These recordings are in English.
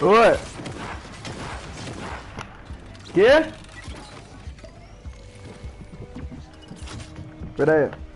Oi! Quê? Pera aí.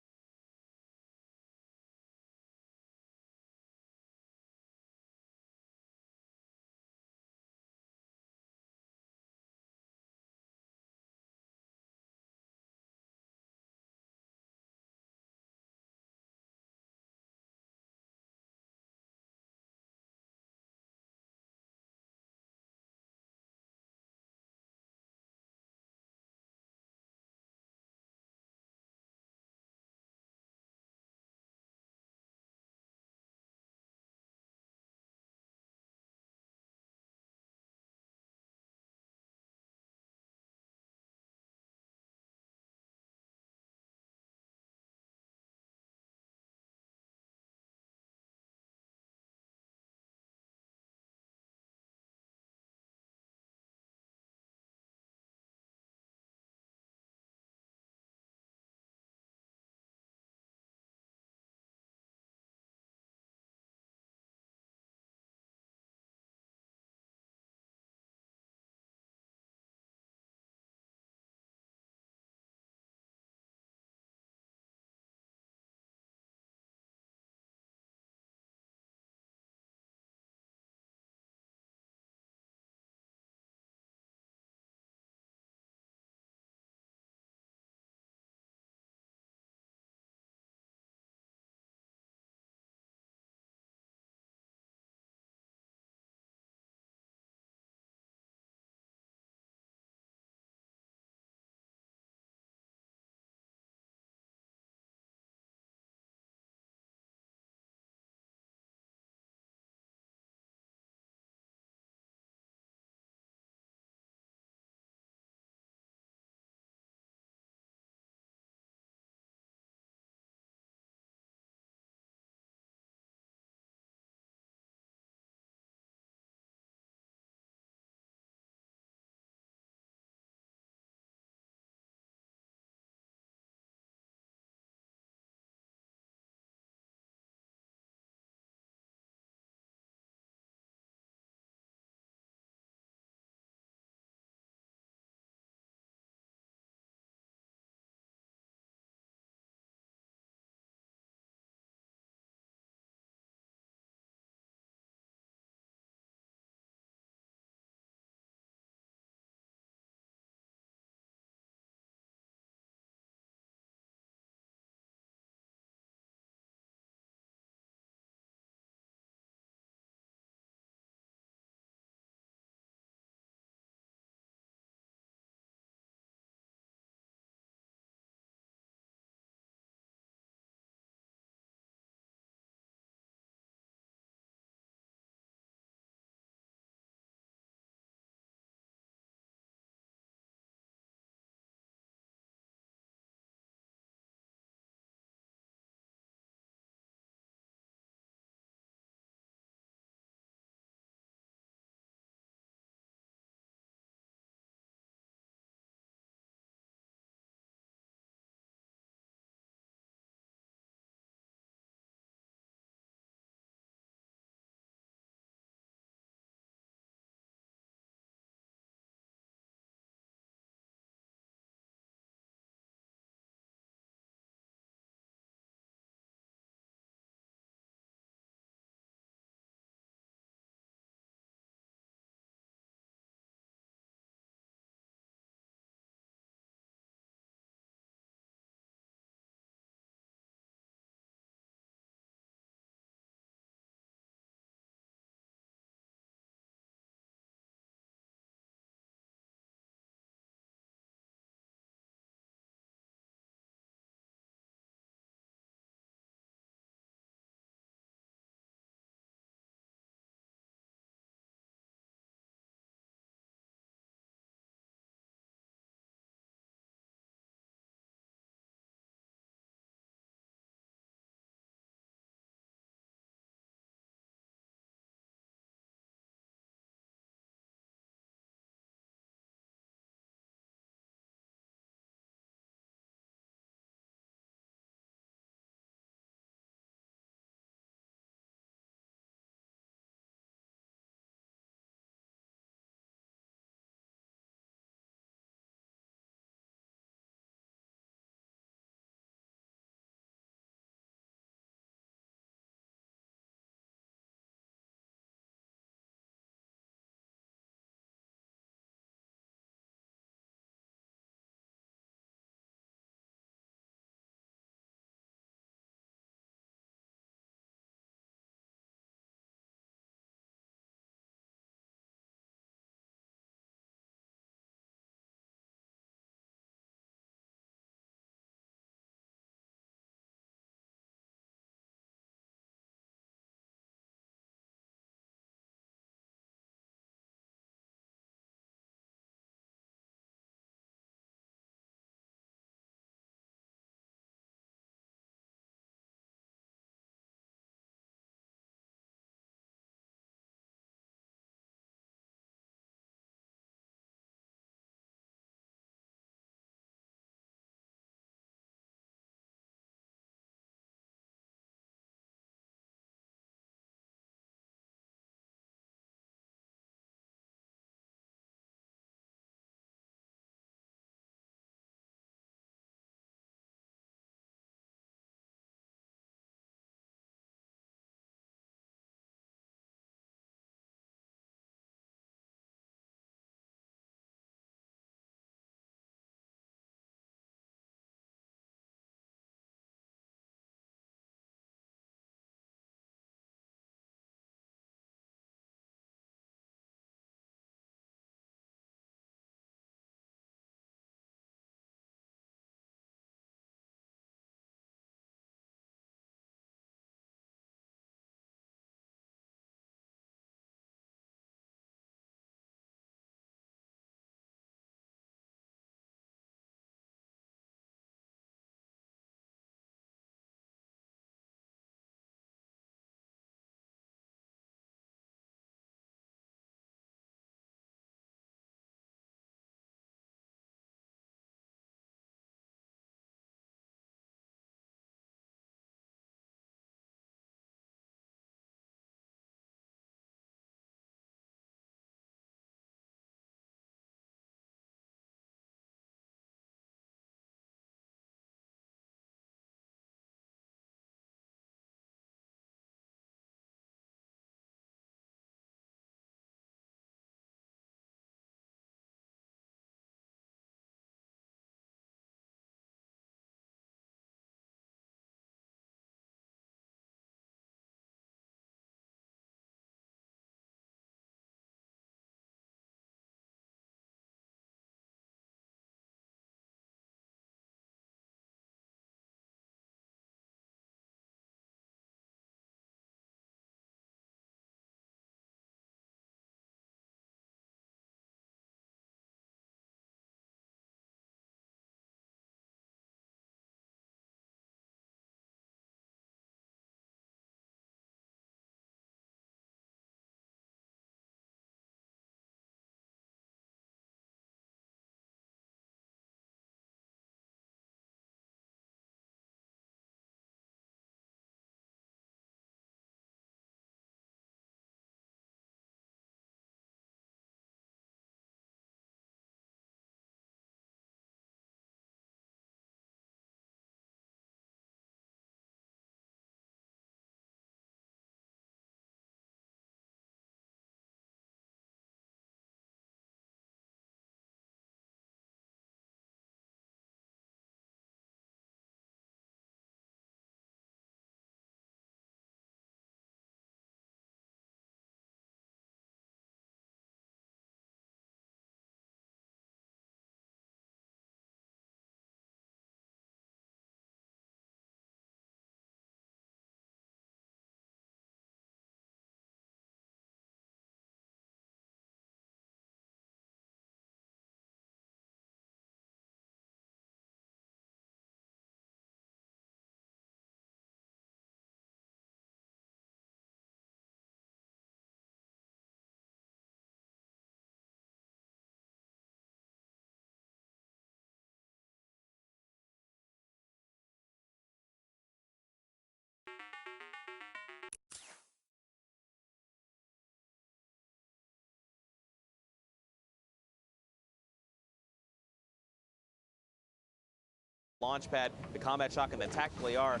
launch pad, the combat shock, and the tactical AR.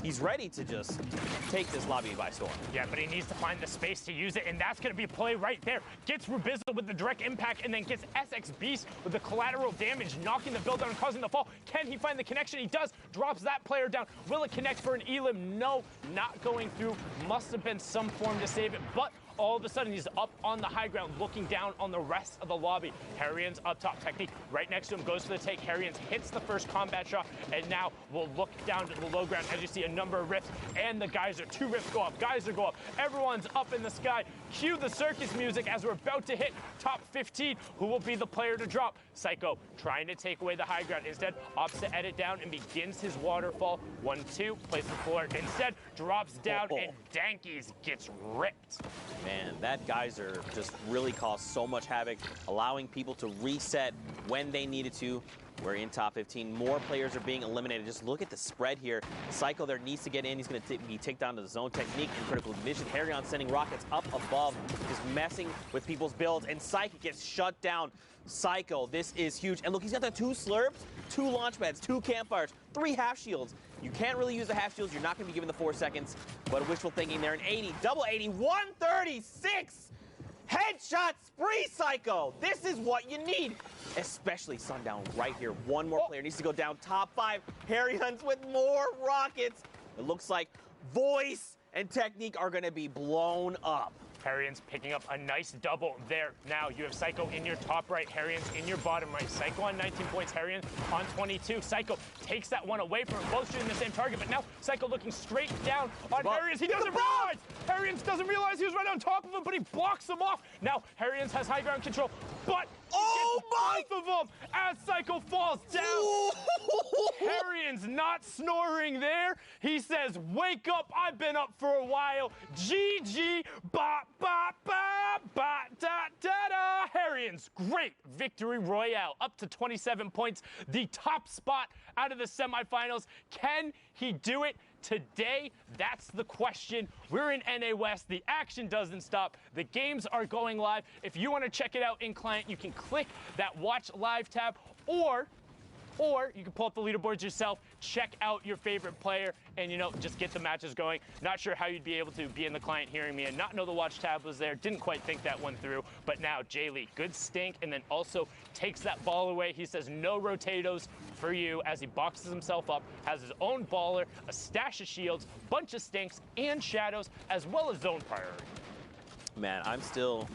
He's ready to just take this lobby by storm. Yeah, but he needs to find the space to use it, and that's going to be a play right there. Gets Rubizzle with the direct impact, and then gets SX Beast with the collateral damage, knocking the build down and causing the fall. Can he find the connection? He does. Drops that player down. Will it connect for an Elim? No, not going through. Must have been some form to save it, but all of a sudden he's up on the high ground looking down on the rest of the lobby. Harrian's up top. Technique right next to him, goes for the take. Harrian's hits the first combat shot, and now we'll look down to the low ground as you see a number of rifts, and the geyser. 2 rifts go up, geyser go up. Everyone's up in the sky. Cue the circus music as we're about to hit top 15. Who will be the player to drop? Psycho trying to take away the high ground. Instead, opts to edit down and begins his waterfall. 1-2, plays the floor. Instead, drops down and Dankies gets ripped. Man, that geyser just really caused so much havoc, allowing people to reset when they needed to. We're in top 15. More players are being eliminated. Just look at the spread here. Psycho there needs to get in. He's going to be taken down to the zone. Technique and critical vision. Harrion sending rockets up above, just messing with people's builds. And Psychic gets shut down. Psycho, this is huge. And look, he's got the 2 slurps, 2 launch pads, 2 campfires, 3 half shields. You can't really use the half shields. You're not going to be given the 4 seconds. But wishful thinking there. An 80, double 80, 136. Headshot spree, Psycho. This is what you need. Especially Sundown right here. One more player needs to go down. Top 5. Harry Hunts with more rockets. It looks like Voice and Technique are going to be blown up. Harrian's picking up a nice double there. Now you have Psycho in your top right, Harrian's in your bottom right. Psycho on 19 points, Harrian on 22. Psycho takes that one away from him, both shooting the same target, but now Psycho looking straight down on Harrian's. He doesn't realize! Harrian's doesn't realize he was right on top of him, but he blocks him off. Now Harrian's has high ground control, but both of them as Psycho falls down. Harrian's not snoring there. He says, wake up, I've been up for a while. GG, ba ba ba ba da da da. Harrian's great victory royale, up to 27 points, the top spot out of the semifinals. Can he do it today? That's the question. We're in NA West. The action doesn't stop. The games are going live. If you want to check it out in client, you can click that watch live tab, or you can pull up the leaderboards yourself, check out your favorite player, and, you know, just get the matches going. Not sure how you'd be able to be in the client hearing me and not know the watch tab was there. Didn't quite think that one through. But now, Jay-Lee, good stink, and then also takes that ball away. He says, no rotatos for you, as he boxes himself up, has his own baller, a stash of shields, bunch of stinks, and shadows, as well as zone priority. Man, I'm still...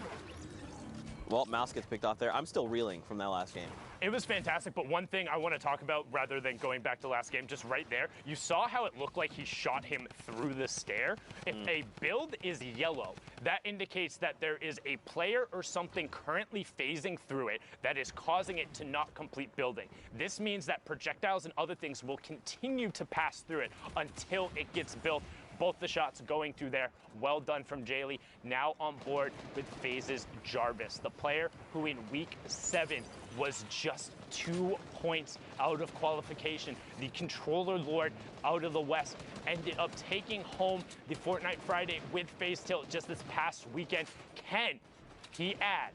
Well, Mouse gets picked off there. I'm still reeling from that last game. It was fantastic, but one thing I want to talk about rather than going back to last game, just right there, you saw how it looked like he shot him through the stair. If a build is yellow, that indicates that there is a player or something currently phasing through it that is causing it to not complete building. This means that projectiles and other things will continue to pass through it until it gets built. Both the shots going through there. Well done from Jaylee. Now on board with Phases Jarvis, the player who in week 7 was just 2 points out of qualification. The controller lord out of the West ended up taking home the Fortnite Friday with Phase Tilt just this past weekend. Can he add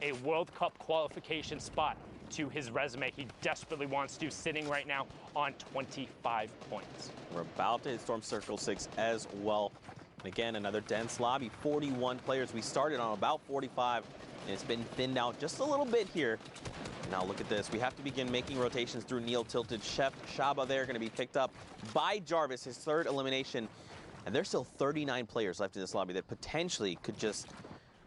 a World Cup qualification spot to his resume? He desperately wants to, sitting right now on 25 points. We're about to hit Storm Circle 6 as well. And again, another dense lobby, 41 players. We started on about 45, and it's been thinned out just a little bit here. Now look at this. We have to begin making rotations through Neil Tilted. Chef Shaba there going to be picked up by Jarvis, his 3rd elimination. And there's still 39 players left in this lobby that potentially could just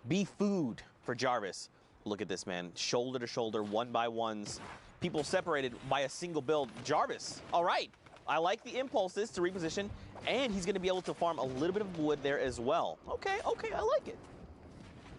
be food for Jarvis. Look at this, man. Shoulder to shoulder, 1-by-1s. People separated by a single build. Jarvis, all right. I like the impulses to reposition, and he's going to be able to farm a little bit of wood there as well. Okay, I like it.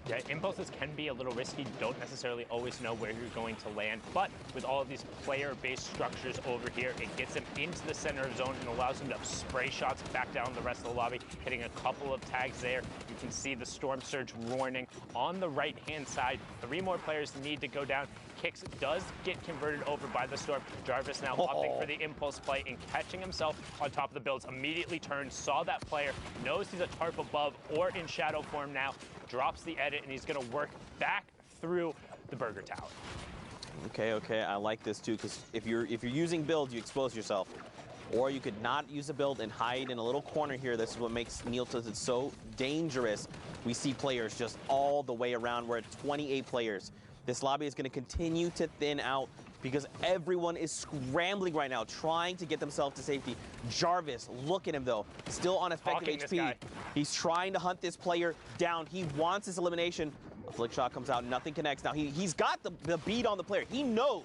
Yeah, impulses can be a little risky. Don't necessarily always know where you're going to land, but with all of these player-based structures over here, it gets him into the center of zone and allows him to spray shots back down the rest of the lobby, hitting a couple of tags there. You can see the Storm Surge warning on the right-hand side. 3 more players need to go down. Kicks does get converted over by the Storm. Jarvis now opting for the impulse play and catching himself on top of the builds. Immediately turns, saw that player, knows he's a tarp above or in shadow form now, drops the edit, and he's going to work back through the Burger Tower. Okay, I like this too, because if you're using build, you expose yourself. Or you could not use a build and hide in a little corner here. This is what makes Neil Tilted so dangerous. We see players just all the way around. We're at 28 players. This lobby is going to continue to thin out because everyone is scrambling right now, trying to get themselves to safety. Jarvis, look at him though, still on effective HP. He's trying to hunt this player down. He wants this elimination. A flick shot comes out, nothing connects. Now he's got the beat on the player. He knows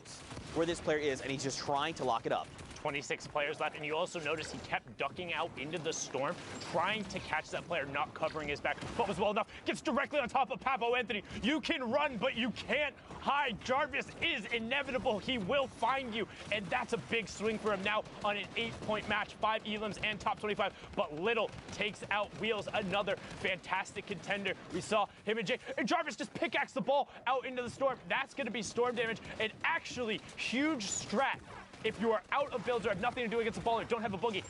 where this player is, and he's just trying to lock it up. 26 players left, and you also notice he kept ducking out into the storm, trying to catch that player, not covering his back, but was well enough. Gets directly on top of Papo Anthony. You can run, but you can't hide. Jarvis is inevitable. He will find you, and that's a big swing for him now on an 8-point match, 5 elims and top 25, but Little takes out Wheels, another fantastic contender. We saw him and Jay, and Jarvis just pickaxe the ball out into the storm. That's going to be storm damage, and actually huge strat. If you are out of builds or have nothing to do against a ball or don't have a boogie,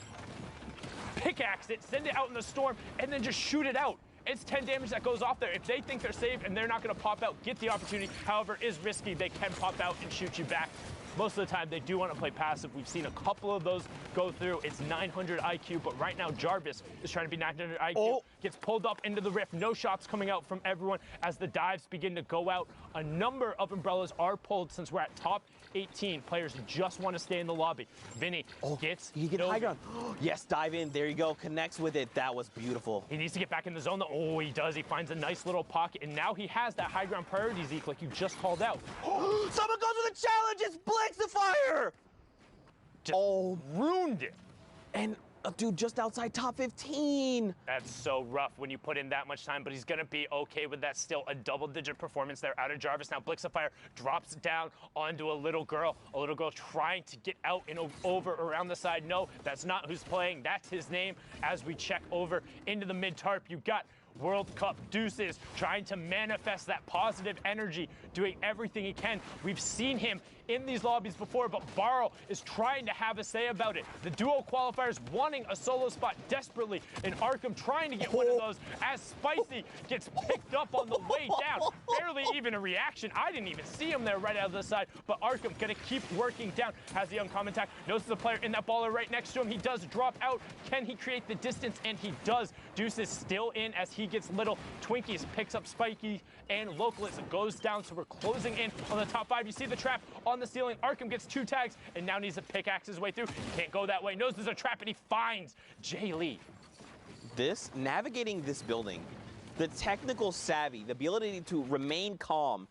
pickaxe it, send it out in the storm, and then just shoot it out. It's 10 damage that goes off there. If they think they're safe and they're not going to pop out, get the opportunity. However, it is risky. They can pop out and shoot you back. Most of the time, they do want to play passive. We've seen a couple of those go through. It's 900 IQ, but right now, Jarvis is trying to be 900 IQ. Gets pulled up into the rift. No shots coming out from everyone as the dives begin to go out. A number of umbrellas are pulled since we're at top 18. Players just want to stay in the lobby. Vinny gets he get high ground. Yes, dive in. There you go. Connects with it. That was beautiful. He needs to get back in the zone. Oh, he does. He finds a nice little pocket, and now he has that high ground priority, Zeke, like you just called out. Someone goes with a challenge. It's Blix-the-Fire. Just ruined it. And a dude just outside top 15. That's so rough when you put in that much time, but he's going to be okay with that. Still a double-digit performance there out of Jarvis. Now Blix-the-Fire drops down onto a little girl trying to get out and over around the side. No, that's not who's playing. That's his name. As we check over into the mid-tarp, you got World Cup Deuces trying to manifest that positive energy, doing everything he can. We've seen him in these lobbies before, but Barrow is trying to have a say about it. The duo qualifiers wanting a solo spot desperately, and Arkham trying to get one of those as Spicy gets picked up on the way down. Barely even a reaction. I didn't even see him there right out of the side, but Arkham gonna keep working down. Has the uncommon attack, notices the player in that baller right next to him. He does drop out. Can he create the distance? And he does. Deuce is still in as he gets Little. Twinkies picks up Spiky and Localist goes down, so we're closing in on the top 5. You see the trap on the ceiling. Arkham gets 2 tags and now needs to pickaxe his way through. He can't go that way. Knows there's a trap and he finds Jay Lee. Navigating this building, the technical savvy, the ability to remain calm.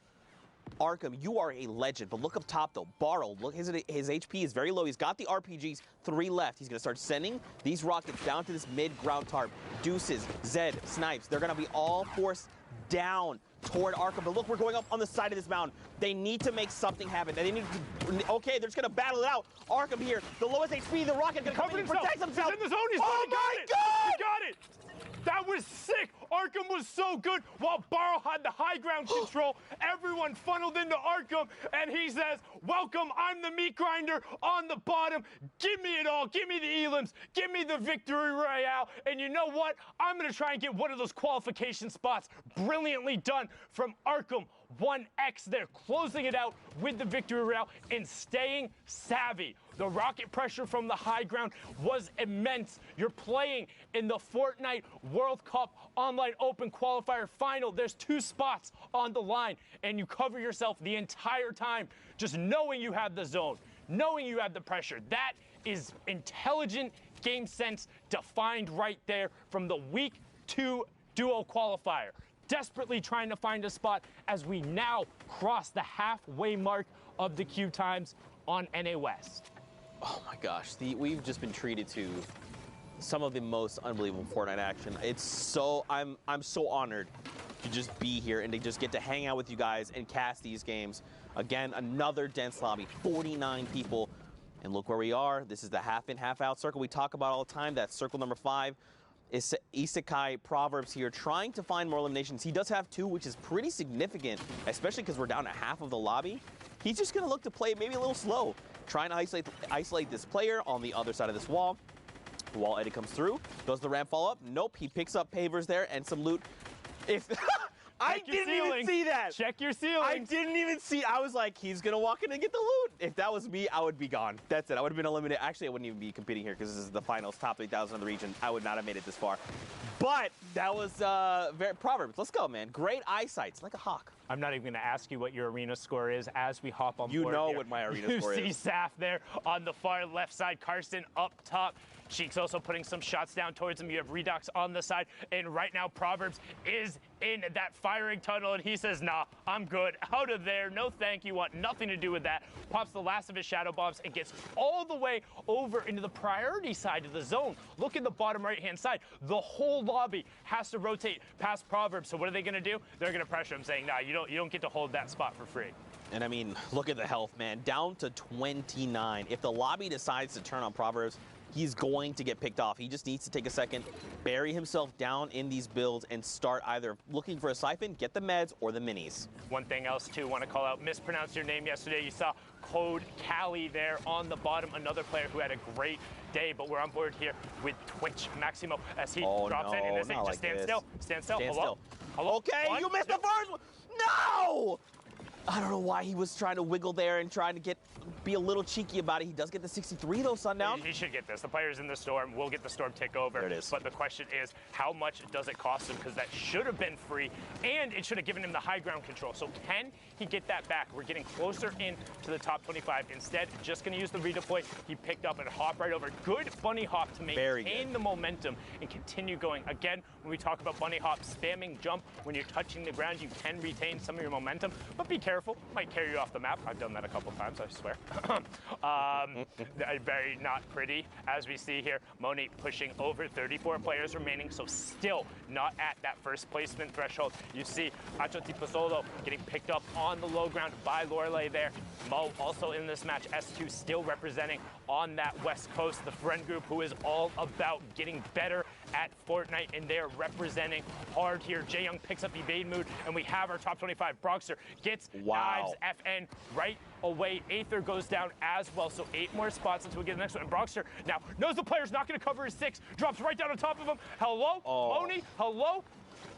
Arkham, you are a legend, but look up top though. Barrow, look, his HP is very low. He's got the RPGs, 3 left. He's gonna start sending these rockets down to this mid-ground tarp. Deuces, Zed, Snipes, they're gonna be all forced down toward Arkham. But look, we're going up on the side of this mountain. They need to make something happen. They need to, okay, they're just gonna battle it out. Arkham here, the lowest HP, the rocket gonna come in and protect himself. He's in the zone, oh my God! He got it! That was sick. Arkham was so good while Barrow had the high ground control. Everyone funneled into Arkham, and he says, welcome, I'm the meat grinder on the bottom. Give me it all. Give me the elims. Give me the victory royale. And you know what? I'm going to try and get one of those qualification spots. Brilliantly done from Arkham. 1x there, closing it out with the victory royale and staying savvy. The rocket pressure from the high ground was immense. You're playing in the Fortnite World Cup Online Open Qualifier Final. There's 2 spots on the line, and you cover yourself the entire time just knowing you have the zone, knowing you have the pressure. That is intelligent game sense defined right there from the Week 2 duo qualifier. Desperately trying to find a spot as we now cross the halfway mark of the queue times on NA West. Oh my gosh, we've just been treated to some of the most unbelievable Fortnite action. It's so, I'm so honored to just be here and to just get to hang out with you guys and cast these games. Again, another dense lobby, 49 people. And look where we are. This is the half in, half out circle we talk about all the time. That's circle number 5. Is Isekai Proverbs here trying to find more eliminations. He does have 2, which is pretty significant, especially because we're down to half of the lobby. He's just going to look to play maybe a little slow, trying to isolate this player on the other side of this wall. The wall edit comes through. Does the ramp fall up? Nope. He picks up pavers there and some loot. If I didn't even see that. Check your ceiling. I didn't even see. I was like, he's going to walk in and get the loot. If that was me, I would be gone. That's it. I would have been eliminated. Actually, I wouldn't even be competing here because this is the finals, top 3,000 of the region. I would not have made it this far. But that was very Proverbs. Let's go, man. Great eyesight. It's like a hawk. I'm not even going to ask you what your arena score is as we hop on board. You know here. what my arena score is. You see Saf there on the far left side. Karsten up top. Sheik's also putting some shots down towards him. You have Redux on the side. And right now, Proverbs is in that firing tunnel. And he says, nah, I'm good. Out of there. No thank you. Want nothing to do with that. Pops the last of his shadow bombs and gets all the way over into the priority side of the zone. Look at the bottom right-hand side. The whole lobby has to rotate past Proverbs. So what are they going to do? They're going to pressure him, saying, nah, you don't get to hold that spot for free. And I mean, look at the health, man. Down to 29. If the lobby decides to turn on Proverbs, he's going to get picked off. He just needs to take a second, bury himself down in these builds, and start either looking for a siphon, get the meds, or the minis. One thing else, too, want to call out, mispronounced your name yesterday. You saw Code Cali there on the bottom, another player who had a great day, but we're on board here with Twitch Maximo as he drops in and is saying, just stand still. Stand still. Hello? Hello? Okay, you missed the first one. No! I don't know why he was trying to wiggle there and trying to be a little cheeky about it. He does get the 63 though, Sundown. He should get this. The player's in the storm. We'll get the storm tick over. There it is. But the question is, how much does it cost him? Because that should have been free, and it should have given him the high ground control. So can he get that back? We're getting closer in to the top 25. Instead, just going to use the redeploy. He picked up and hop right over. Good bunny hop to maintain the momentum and continue going. Again, when we talk about bunny hop, spamming jump, when you're touching the ground, you can retain some of your momentum. But be careful. Might carry you off the map. I've done that a couple times, I swear. Very not pretty. As we see here, Moni pushing over 34 players remaining, so still not at that first placement threshold. You see Achoti Pasolo getting picked up on the low ground by Lorelei there. Mo also in this match. S2 still representing on that West Coast, the friend group who is all about getting better at Fortnite, and they're representing hard here. Jae Young picks up evade mood, and we have our top 25. Broxer gets knives FN right away. Aether goes down as well, so 8 more spots until we get the next one. And Broxer now knows the player's not going to cover his 6, drops right down on top of him. Hello, Moni, hello?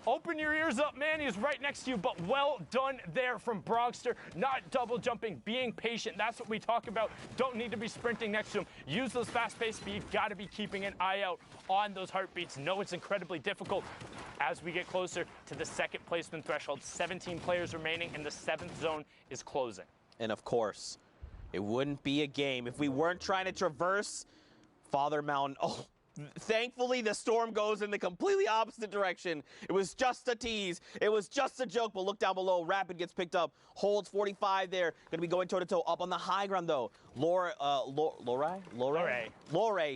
Open your ears up, man. He's right next to you, but well done there from Broxter. Not double jumping, being patient. That's what we talk about. Don't need to be sprinting next to him. Use those fast-paced speed. Got to be keeping an eye out on those heartbeats. Know it's incredibly difficult as we get closer to the second placement threshold. 17 players remaining, and the 7th zone is closing. And of course, it wouldn't be a game if we weren't trying to traverse Father Mountain. Oh, thankfully, the storm goes in the completely opposite direction. It was just a tease. It was just a joke, but look down below. Rapid gets picked up. Holds 45 there. Going to be going toe-to-toe up on the high ground, though. Lore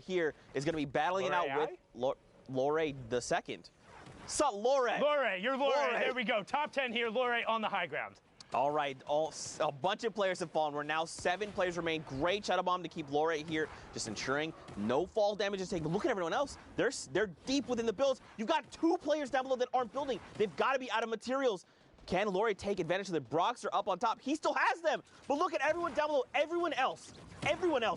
here is going to be battling it out with Lore the second. So, Lore, you're Lore. There we go. Top 10 here. Lore on the high ground. All right, a bunch of players have fallen. We're now 7 players remain. Great shadow bomb to keep Lore here, just ensuring no fall damage is taken. But look at everyone else. They're deep within the builds. You've got 2 players down below that aren't building. They've got to be out of materials. Can Lore take advantage of the Broxer up on top? He still has them. But look at everyone down below. Everyone else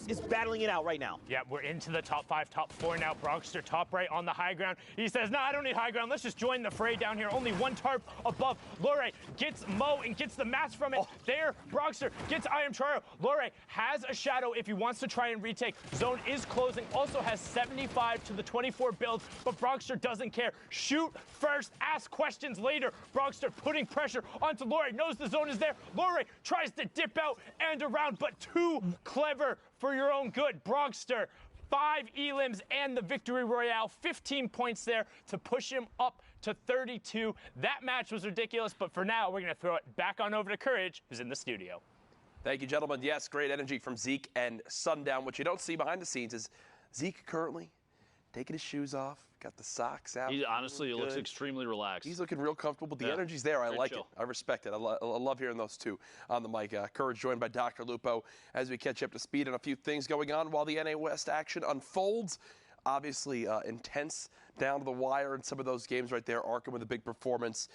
is battling it out right now. Yeah, we're into the top 5, top 4 now. Broxter top right on the high ground. He says, no, I don't need high ground. Let's just join the fray down here. Only 1 tarp above. Lore gets Mo and gets the mats from it. There, Broxter gets I Am Charo. Lore has a shadow if he wants to try and retake. Zone is closing. Also has 75 to the 24 build, but Broxter doesn't care. Shoot first, ask questions later. Broxter putting pressure onto Lore. Knows the zone is there. Lore tries to dip out and around, but too clever for your own good. Broxter, 5 elims and the victory royale, 15 points there to push him up to 32. That match was ridiculous, but for now, we're going to throw it back on over to Courage, who's in the studio. Thank you, gentlemen. Yes, great energy from Zeke and Sundown. What you don't see behind the scenes is Zeke currently taking his shoes off, got the socks out. He looks extremely relaxed. He's looking real comfortable, but the energy's there. I like chill. it. I respect it. I love hearing those two on the mic. Courage joined by Dr. Lupo as we catch up to speed on a few things going on while the NA West action unfolds. Obviously intense down to the wire in some of those games right there. Arkham with a big performance.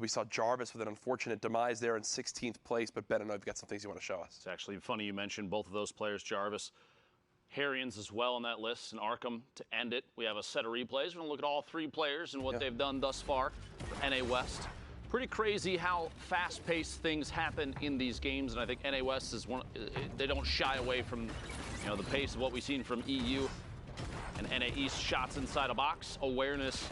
We saw Jarvis with an unfortunate demise there in 16th place, but Ben, I know you've got some things you want to show us. It's actually funny you mentioned both of those players, Jarvis. Harrians as well on that list, and Arkham to end it. We have a set of replays. We're going to look at all 3 players and what they've done thus far for NA West. pretty crazy how fast-paced things happen in these games, and I think NA West is one. They don't shy away from, the pace of what we've seen from EU and NA East. Shots inside a box, awareness,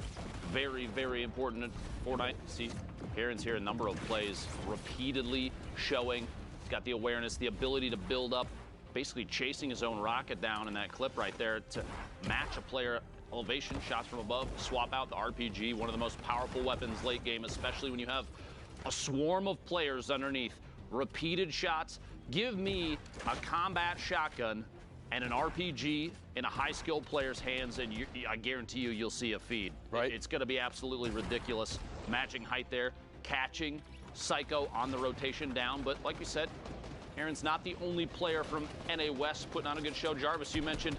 very, very important in Fortnite. See, Aaron's here a number of plays, repeatedly showing he's got the awareness, the ability to build up, basically chasing his own rocket down in that clip right there to match a player. Elevation, shots from above, swap out the RPG, one of the most powerful weapons late game, especially when you have a swarm of players underneath. Repeated shots. Give me a combat shotgun and an RPG in a high-skilled player's hands, and I guarantee you'll see a feed. Right. It's going to be absolutely ridiculous. Matching height there, catching Psycho on the rotation down, but like we said, Aaron's not the only player from NA West putting on a good show. Jarvis, you mentioned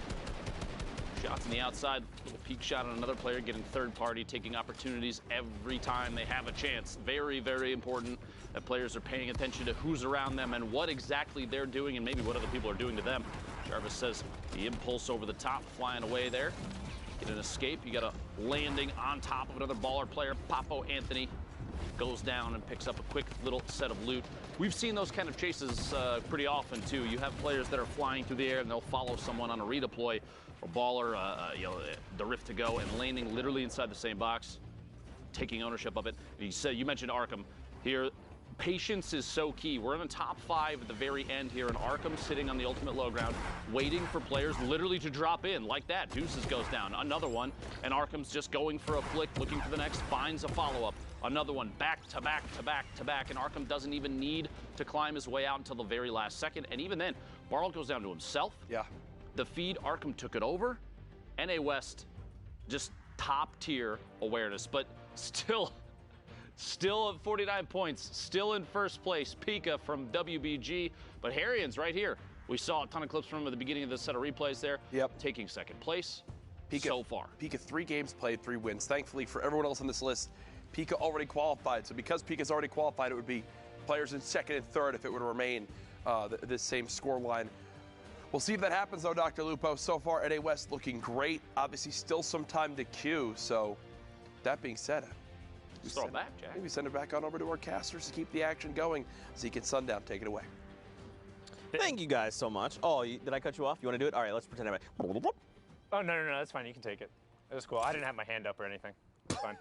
shots on the outside, little peek shot on another player, getting third party, taking opportunities every time they have a chance. Very, very important that players are paying attention to who's around them and what exactly they're doing and maybe what other people are doing to them. Jarvis says the impulse over the top, flying away there. Get an escape. You got a landing on top of another baller player. Papo Anthony goes down and picks up a quick little set of loot. We've seen those kind of chases pretty often, too. You have players that are flying through the air and they'll follow someone on a redeploy. Or baller, the rift to go and landing literally inside the same box, taking ownership of it. You mentioned Arkham here. Patience is so key. We're in the top 5 at the very end here, and Arkham sitting on the ultimate low ground, waiting for players literally to drop in like that. Deuces goes down, another one, and Arkham's just going for a flick, looking for the next, finds a follow-up. Another one, back to back to back to back, and Arkham doesn't even need to climb his way out until the very last second, and even then, Barl goes down to himself. Yeah. The feed, Arkham took it over. NA West, just top tier awareness, but still at 49 points, still in first place. Pika from WBG, but Harrian's right here. We saw a ton of clips from him at the beginning of this set of replays there. Yep. Taking second place Pika, so far. Pika 3 games played, 3 wins. Thankfully for everyone else on this list, Pika already qualified. So because Pika's already qualified, it would be players in second and third if it would remain this same score line. We'll see if that happens, though, Dr. Lupo. So far, NA West looking great. Obviously, still some time to queue. So, that being said, Just throw it back, Jack. Maybe send it back on over to our casters to keep the action going. Zeke and Sundown, take it away. Thank you guys so much. Oh, did I cut you off? You want to do it? All right, let's pretend Oh, no, that's fine. You can take it. It was cool. I didn't have my hand up or anything. It's fine.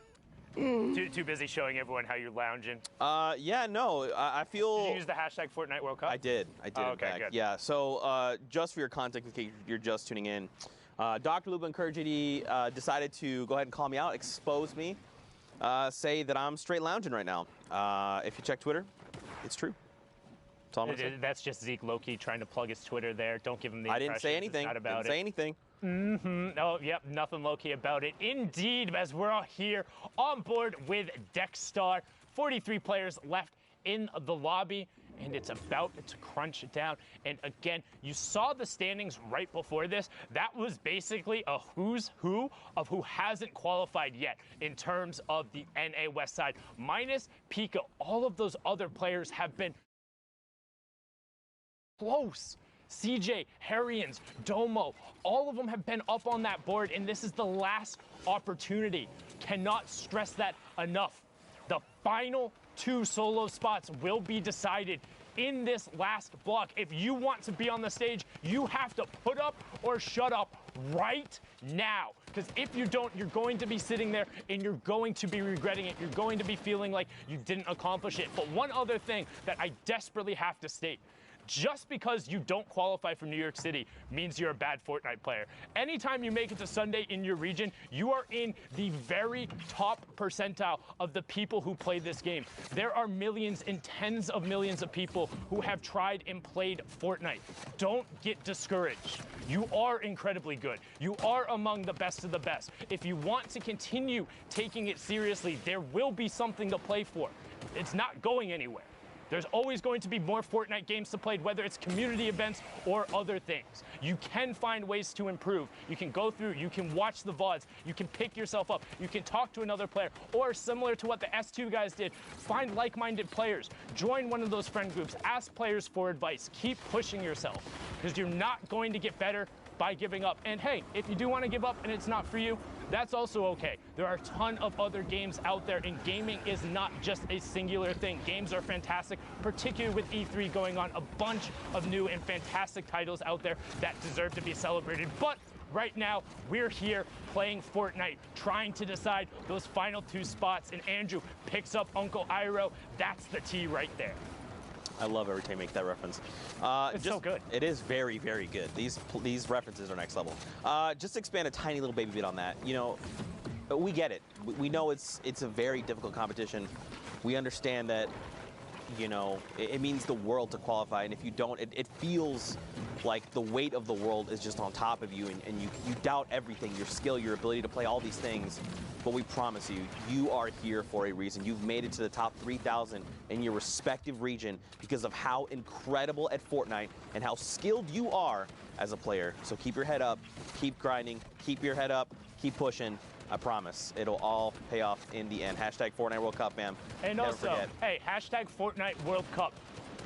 Too busy showing everyone how you're lounging. Yeah, no, I feel... Did you use the hashtag Fortnite World Cup? I did. Oh, okay, good. Yeah, so just for your context, in case you're just tuning in, Dr. Luba and Courage JD decided to go ahead and call me out, expose me, say that I'm straight lounging right now. If you check Twitter, it's true. That's all I'm gonna say. That's just Zeke low-key trying to plug his Twitter there. Don't give him the I didn't say anything. Didn't say anything. Oh, yep, nothing low-key about it. Indeed, as we're all here on board with Dexstar. 43 players left in the lobby, and it's about to crunch it down. And again, you saw the standings right before this. That was basically a who's who of who hasn't qualified yet in terms of the NA West side. Minus Pika, all of those other players have been close. CJ, Harrians, Domo, all of them have been up on that board, and this is the last opportunity. Cannot stress that enough. The final 2 solo spots will be decided in this last block. If you want to be on the stage, you have to put up or shut up right now. Because if you don't, you're going to be sitting there and you're going to be regretting it. You're going to be feeling like you didn't accomplish it. But one other thing that I desperately have to state. Just because you don't qualify from New York City means you're a bad Fortnite player. Anytime you make it to Sunday in your region, you are in the very top percentile of the people who play this game. There are millions and tens of millions of people who have tried and played Fortnite. Don't get discouraged. You are incredibly good. You are among the best of the best. If you want to continue taking it seriously, there will be something to play for. It's not going anywhere. There's always going to be more Fortnite games to play, whether it's community events or other things. You can find ways to improve. You can go through, you can watch the VODs, you can pick yourself up, you can talk to another player, or similar to what the S2 guys did, find like-minded players, join one of those friend groups, ask players for advice, keep pushing yourself, because you're not going to get better by giving up. And hey, if you do want to give up and it's not for you, that's also okay. There are a ton of other games out there, and gaming is not just a singular thing. Games are fantastic, particularly with E3 going on, a bunch of new and fantastic titles out there that deserve to be celebrated. But right now, we're here playing Fortnite, trying to decide those final 2 spots, and Andrew picks up Uncle Iroh. That's the T right there. I love every time you make that reference. It's so good. It is very, very good. These references are next level. Just to expand a tiny little baby bit on that, you know, we get it. We know it's a very difficult competition. We understand that, you know, it means the world to qualify, and if you don't, it feels like the weight of the world is just on top of you, and you doubt everything, your skill, your ability to play all these things. But we promise you, you are here for a reason. You've made it to the top 3,000 in your respective region because of how incredible at Fortnite and how skilled you are as a player. So keep your head up, keep grinding, keep your head up, keep pushing. I promise, it'll all pay off in the end. Hashtag Fortnite World Cup, man. And Never also, forget. hey, hashtag Fortnite World Cup.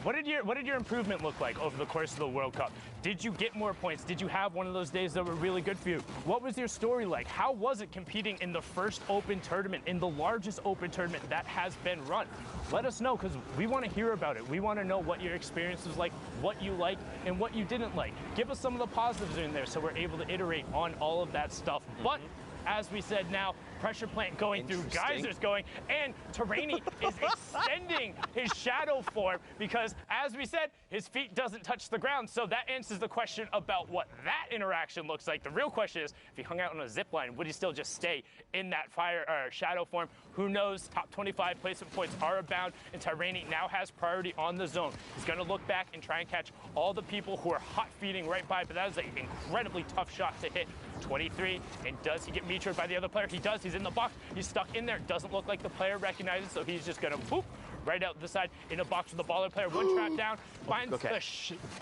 What did your improvement look like over the course of the World Cup? Did you get more points? Did you have one of those days that were really good for you? What was your story like? How was it competing in the first open tournament, in the largest open tournament that has been run? Let us know, because we want to hear about it. We want to know what your experience was like, what you liked, and what you didn't like. Give us some of the positives in there so we're able to iterate on all of that stuff. But as we said now, pressure plant going through, geysers going, and Terrainy is extending his shadow form because, as we said, his feet doesn't touch the ground. So that answers the question about what that interaction looks like. The real question is, if he hung out on a zip line, would he still just stay in that fire or shadow form? Who knows? Top 25 placement points are abound, and Terrainy now has priority on the zone. He's going to look back and try and catch all the people who are hot feeding right by, but that is an incredibly tough shot to hit. 23, and does he get meteored by the other player? He does. He's in the box. He's stuck in there. Doesn't look like the player recognizes, so he's just gonna boop right out the side in a box with the baller player. One trap down, finds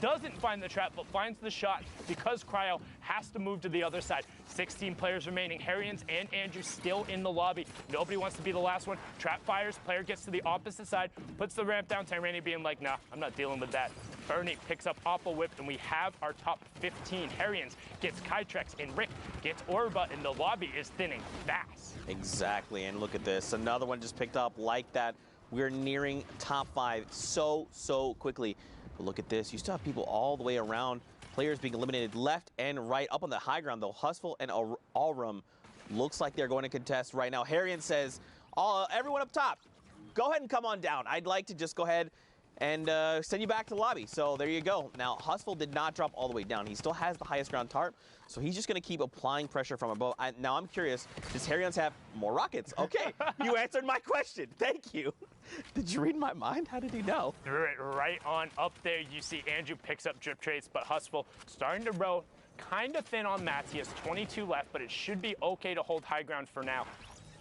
doesn't find the trap, but finds the shot because Cryo has to move to the other side. 16 players remaining. Harrians and Andrew still in the lobby. Nobody wants to be the last one. Trap fires. Player gets to the opposite side, puts the ramp down. Tyranny being like, nah, I'm not dealing with that. Bernie picks up Oppo Whip, and we have our top 15. Harrians gets Kytrex, and Rick gets Orba, and the lobby is thinning fast. Exactly, and look at this. Another one just picked up like that. We're nearing top 5 so quickly. But look at this. You still have people all the way around. Players being eliminated left and right. Up on the high ground, though, Hustle and Allrum looks like they're going to contest right now. Harrian says, everyone up top, go ahead and come on down. I'd like to just go ahead and send you back to the lobby. So there you go. Now, Hustle did not drop all the way down. He still has the highest ground tarp, so he's just going to keep applying pressure from above. Now, I'm curious, does Harrians have more rockets? Okay, you answered my question. Thank you. Did you read my mind? How did he know? Right on up there, you see Andrew picks up drip traits, but Hustle starting to row kind of thin on mats. He has 22 left, but it should be okay to hold high ground for now.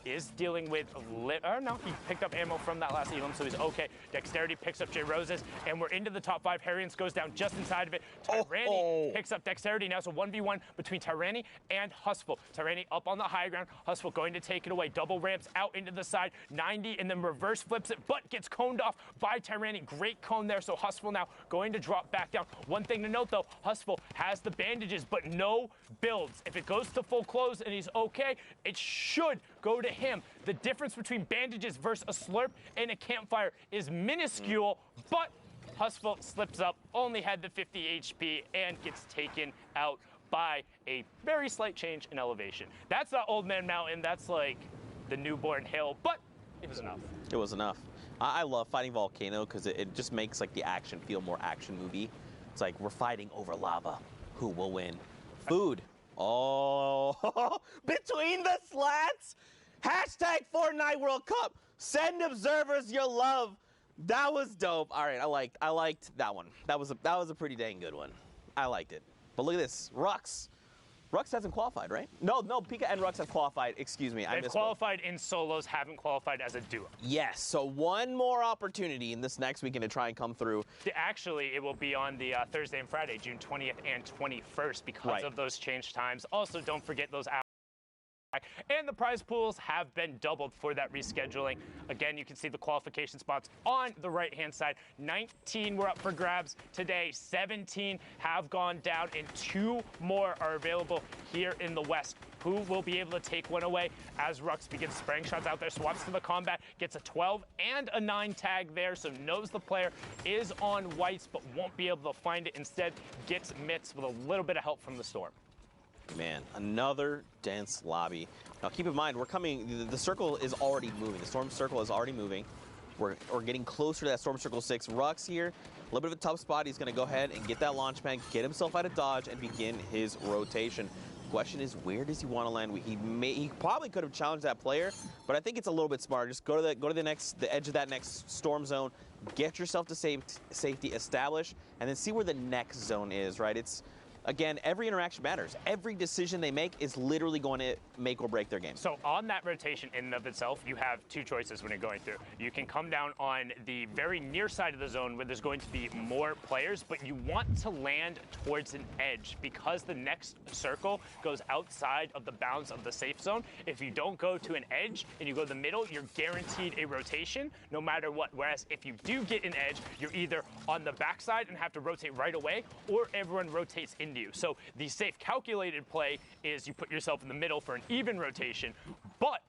Is dealing with no, he picked up ammo from that last Elam, so he's okay. Dexterity picks up J Roses, and we're into the top 5. Harrians goes down just inside of it. Tyranny picks up Dexterity now, so 1v1 between Tyranny and Hustle. Tyranny up on the high ground. Hustle going to take it away. Double ramps out into the side. 90 and then reverse flips it, but gets coned off by Tyranny. Great cone there, so Hustle now going to drop back down. One thing to note though, Hustle has the bandages, but no builds. If it goes to full close and he's okay, it should go to him. The difference between bandages versus a slurp and a campfire is minuscule, but Hustle slips up, only had the 50 HP, and gets taken out by a very slight change in elevation. That's not Old Man Mountain, that's like the newborn hill, but it was enough. It was enough. I love fighting Volcano because it just makes like the action feel more action movie. It's like we're fighting over lava. Who will win? Food. Oh, between the slats. Hashtag Fortnite World Cup. Send observers your love. That was dope. All right, I liked that one. That was a pretty dang good one. I liked it. But look at this, Rux. Rux hasn't qualified, right? No, Pika and Rux have qualified. Excuse me, They've qualified in solos, haven't qualified as a duo. Yes, so one more opportunity in this next weekend to try and come through. Actually, it will be on the Thursday and Friday, June 20th and 21st because of those changed times. Also, don't forget those hours. And the prize pools have been doubled for that rescheduling. Again, you can see the qualification spots on the right-hand side. 19 were up for grabs today. 17 have gone down, and 2 more are available here in the West. Who will be able to take one away as Rux begins spraying shots out there, swaps to the combat, gets a 12 and a 9 tag there, so knows the player is on whites but won't be able to find it. Instead, gets mitts with a little bit of help from the Storm. Man, another dense lobby. Now keep in mind, the circle is already moving. The storm circle is already moving. We're getting closer to that storm circle 6. Rux here, a little bit of a tough spot. He's gonna go ahead and get that launch pad, get himself out of dodge, and begin his rotation. Question is, where does he want to land? He probably could have challenged that player, but I think it's a little bit smarter. Just go to the edge of that next storm zone, get yourself to safety, establish, and then see where the next zone is, right? Again, every interaction matters. Every decision they make is literally going to make or break their game. So on that rotation in and of itself, you have 2 choices when you're going through. You can come down on the very near side of the zone where there's going to be more players, but you want to land towards an edge because the next circle goes outside of the bounds of the safe zone. If you don't go to an edge and you go to the middle, you're guaranteed a rotation no matter what. Whereas if you do get an edge, you're either on the backside and have to rotate right away, or everyone rotates into you. So the safe calculated play is you put yourself in the middle for an even rotation, but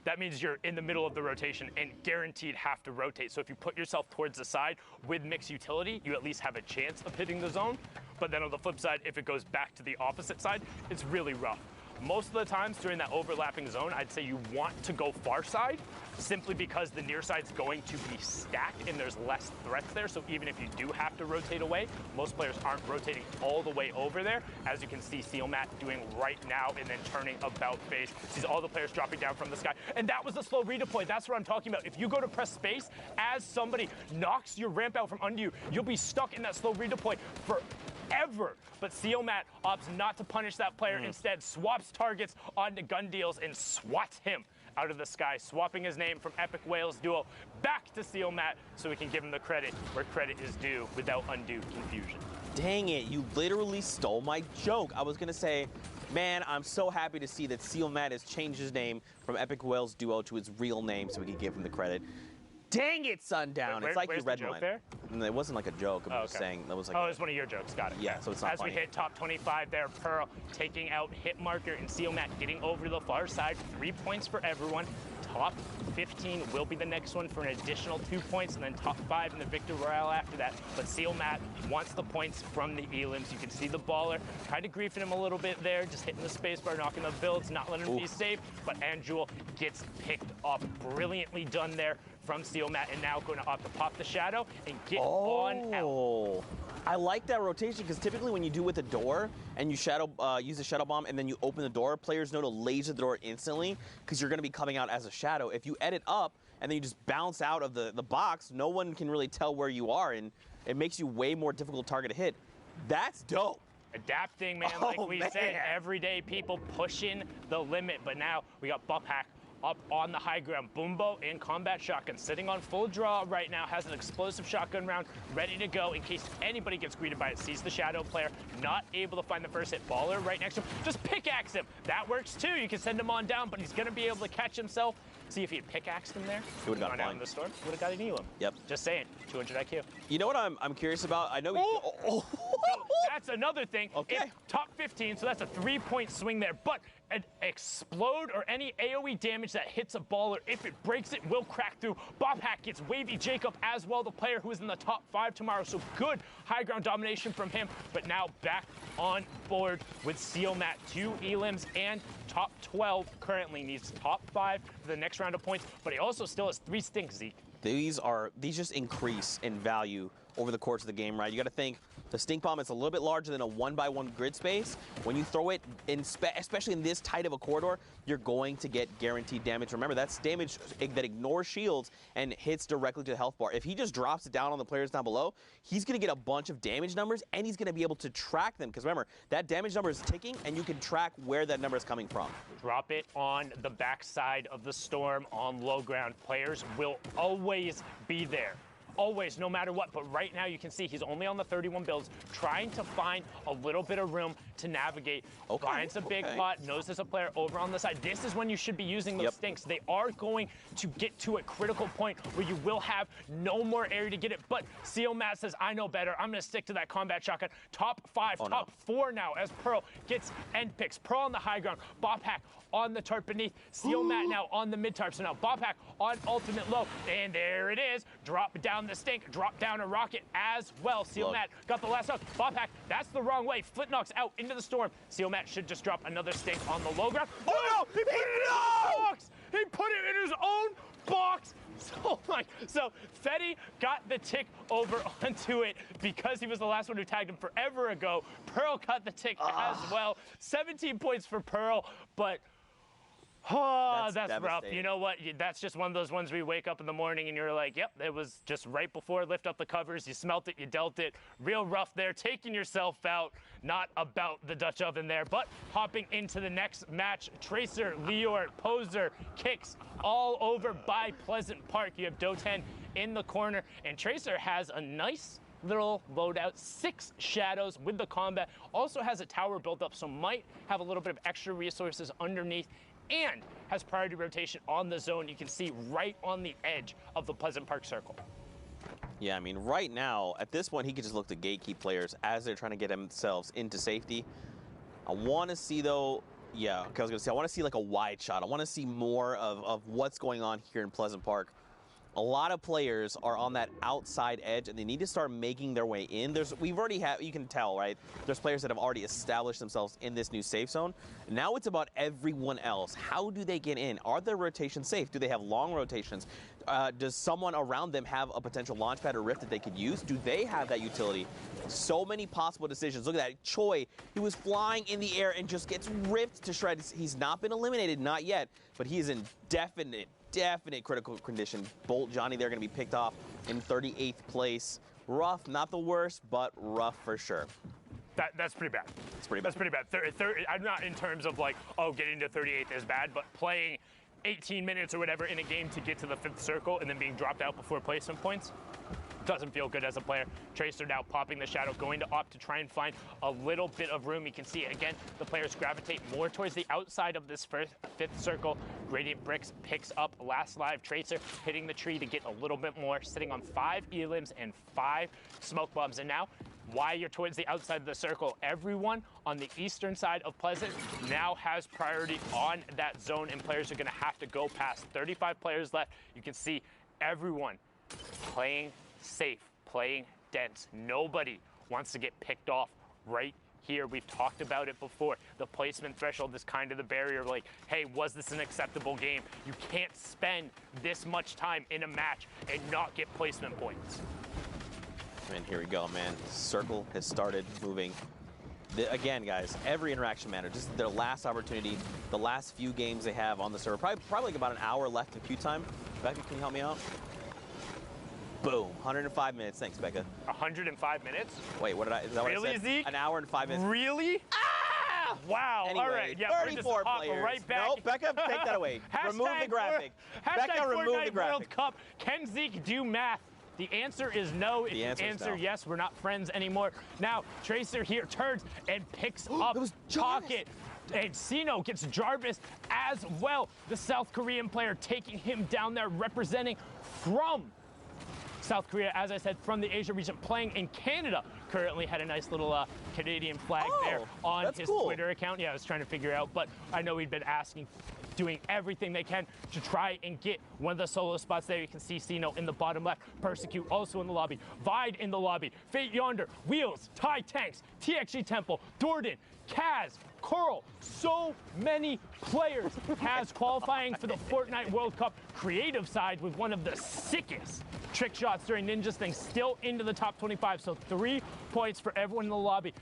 that means you're in the middle of the rotation and guaranteed have to rotate. So if you put yourself towards the side with mixed utility, you at least have a chance of hitting the zone. But then on the flip side, if it goes back to the opposite side, it's really rough. Most of the times during that overlapping zone, I'd say you want to go far side simply because the near side's going to be stacked and there's less threats there. So even if you do have to rotate away, most players aren't rotating all the way over there. As you can see Sealmat doing right now and then turning about face. Sees all the players dropping down from the sky. And that was a slow redeploy. That's what I'm talking about. If you go to press space, as somebody knocks your ramp out from under you, you'll be stuck in that slow redeploy forever. But Sealmat opts not to punish that player. Instead, swaps targets onto gun deals and swats him out of the sky, swapping his name from Epic Whales Duo back to Sealmat so we can give him the credit where credit is due without undue confusion. Dang it, you literally stole my joke. I was gonna say, man, I'm so happy to see that Sealmat has changed his name from Epic Whales Duo to his real name so we can give him the credit. Dang it, Sundown. It's like you read mine. There? It wasn't like a joke. I'm just saying that was like. Oh, it was one of your jokes. Got it. Yeah, so it's not As funny. we hit top 25 there, Pearl taking out hit marker and Sealmat getting over to the far side. 3 points for everyone. Top 15 will be the next one for an additional 2 points, and then top 5 in the Victor Royale after that. But Sealmat wants the points from the elims. You can see the baller kind of griefing him a little bit there, just hitting the space bar, knocking the builds, not letting him be safe. But Anjul gets picked up. Brilliantly done there from Sealmat, and now going to opt to pop the shadow and get on out. I like that rotation because typically when you do with a door and you use a shadow bomb and then you open the door, players know to laser the door instantly because you're going to be coming out as a shadow. If you edit up and then you just bounce out of the box, no one can really tell where you are, and it makes you way more difficult target to hit. That's dope. Adapting, man, like we said, everyday people pushing the limit. But now we got Buphack up on the high ground. Boombo in combat shotgun, sitting on full draw right now, has an explosive shotgun round ready to go in case anybody gets greeted by it. Sees the shadow player, not able to find the first hit. Baller right next to him, just pickaxe him. That works too. You can send him on down, but he's going to be able to catch himself. See if he had pickaxed him there. He would have got out in the storm. Would have got an elim. Yep. Just saying, 200 IQ. You know what I'm curious about? I know. So that's another thing. Okay. It's top 15, so that's a 3-point swing there. But an explode or any AoE damage that hits a baller, if it breaks it, will crack through. Bobhack gets Wavy Jacob as well, the player who is in the top 5 tomorrow. So good high ground domination from him. But now back on board with Sealmat. 2 elims and top 12 currently. Needs top 5 for the next round of points. But he also still has 3 stinks, Zeke. These just increase in value over the course of the game, right? You got to think the stink bomb is a little bit larger than a 1x1 grid space. When you throw it in, especially in this tight of a corridor, you're going to get guaranteed damage. Remember, that's damage that ignores shields and hits directly to the health bar. If he just drops it down on the players down below, he's going to get a bunch of damage numbers, and he's going to be able to track them. Because remember, that damage number is ticking, and you can track where that number is coming from. Drop it on the backside of the storm on low ground. Players will always be there. always, no matter what. But right now you can see he's only on the 31 builds, trying to find a little bit of room to navigate. Finds a big pot, knows there's a player over on the side. This is when you should be using those stinks. They are going to get to a critical point where you will have no more area to get it. But CO Matt says, I know better. I'm going to stick to that combat shotgun. Top 5, top 4 now as Pearl gets end picks. Pearl on the high ground. Bop hack on the tarp beneath. CO Matt now on the mid tarp. So now Bop hack on ultimate low. And there it is. Drop down the stink. Drop down a rocket as well. CO Matt got the last hook. Bop hack, that's the wrong way. Flint knocks out into the storm. CO Matt should just drop another stink on the low ground. Oh no! He put it in his own box! He put it in his own box! So Fetty got the tick over onto it because he was the last one who tagged him forever ago. Pearl got the tick as well. 17 points for Pearl, but that's rough. You know what? That's just one of those ones where you wake up in the morning and you're like, yep, it was just right before lift up the covers. You smelt it, you dealt it. Real rough there, taking yourself out. Not about the Dutch oven there, but hopping into the next match. Tracer, Lior, Poser, Kicks, all over by Pleasant Park. You have Doten in the corner, and Tracer has a nice little loadout, 6 shadows with the combat. Also has a tower built up, so might have a little bit of extra resources underneath, and has priority rotation on the zone. You can see right on the edge of the Pleasant Park circle. Yeah, I mean, right now, at this point, he could just look to gatekeep players as they're trying to get themselves into safety. I want to see, though, I was going to say, I want to see like a wide shot. I want to see more of what's going on here in Pleasant Park. A lot of players are on that outside edge, and they need to start making their way in. You can tell, right? There's players that have already established themselves in this new safe zone. Now it's about everyone else. How do they get in? Are their rotations safe? Do they have long rotations? Does someone around them have a potential launch pad or rift that they could use? Do they have that utility? So many possible decisions. Look at that. Choi, he was flying in the air and just gets ripped to shreds. He's not been eliminated, not yet, but he is in definite critical condition. Bolt Johnny, they're going to be picked off in 38th place. Rough, not the worst, but rough for sure. That's pretty bad. It's pretty bad. That's pretty bad. I'm not in terms of like, getting to 38th is bad, but playing 18 minutes or whatever in a game to get to the 5th circle and then being dropped out before placement points doesn't feel good as a player. Tracer now popping the shadow, going to opt to try and find a little bit of room. You can see, again, the players gravitate more towards the outside of this 5th circle. Radiant Bricks picks up last live. Tracer hitting the tree to get a little bit more, sitting on 5 elims and 5 smoke bombs. And now, why you're towards the outside of the circle, everyone on the eastern side of Pleasant now has priority on that zone, and players are going to have to go past. 35 players left. You can see everyone playing safe, playing dense. Nobody wants to get picked off right here. We've talked about it before. The placement threshold is kind of the barrier. Like, hey, was this an acceptable game? You can't spend this much time in a match and not get placement points. And here we go, man. Circle has started moving. Again, guys, every interaction matters. This is their last opportunity, the last few games they have on the server. Probably like about an hour left in queue time. Becca, can you help me out? Boom, 105 minutes. Thanks, Becca. 105 minutes? Wait, is that what I said? Zeke? An hour and 5 minutes. Really? Ah! Wow. Anyway, all right. Yeah, 34 players. Right back. No, Becca, take that away. Remove the graphic. Becca, remove the graphic. World Cup. Can Zeke do math? The answer is no. The answer is no. Yes, we're not friends anymore. Now, Tracer here turns and picks up Pocket. And Sino gets Jarvis as well. The South Korean player taking him down there, representing from South Korea, as I said, from the Asia region, playing in Canada. Currently had a nice little Canadian flag there on his Twitter account. Yeah, I was trying to figure out, but I know he'd been asking, doing everything they can to try and get one of the solo spots there. You can see Sino in the bottom left, Persecute also in the lobby, Vide in the lobby, Fate Yonder, Wheels, Thai Tanks, TXG Temple, Dorden, Kaz, Coral, so many players. Kaz qualifying for the Fortnite World Cup creative side with one of the sickest trick shots during Ninja's thing, still into the top 25. So 3 points for everyone in the lobby.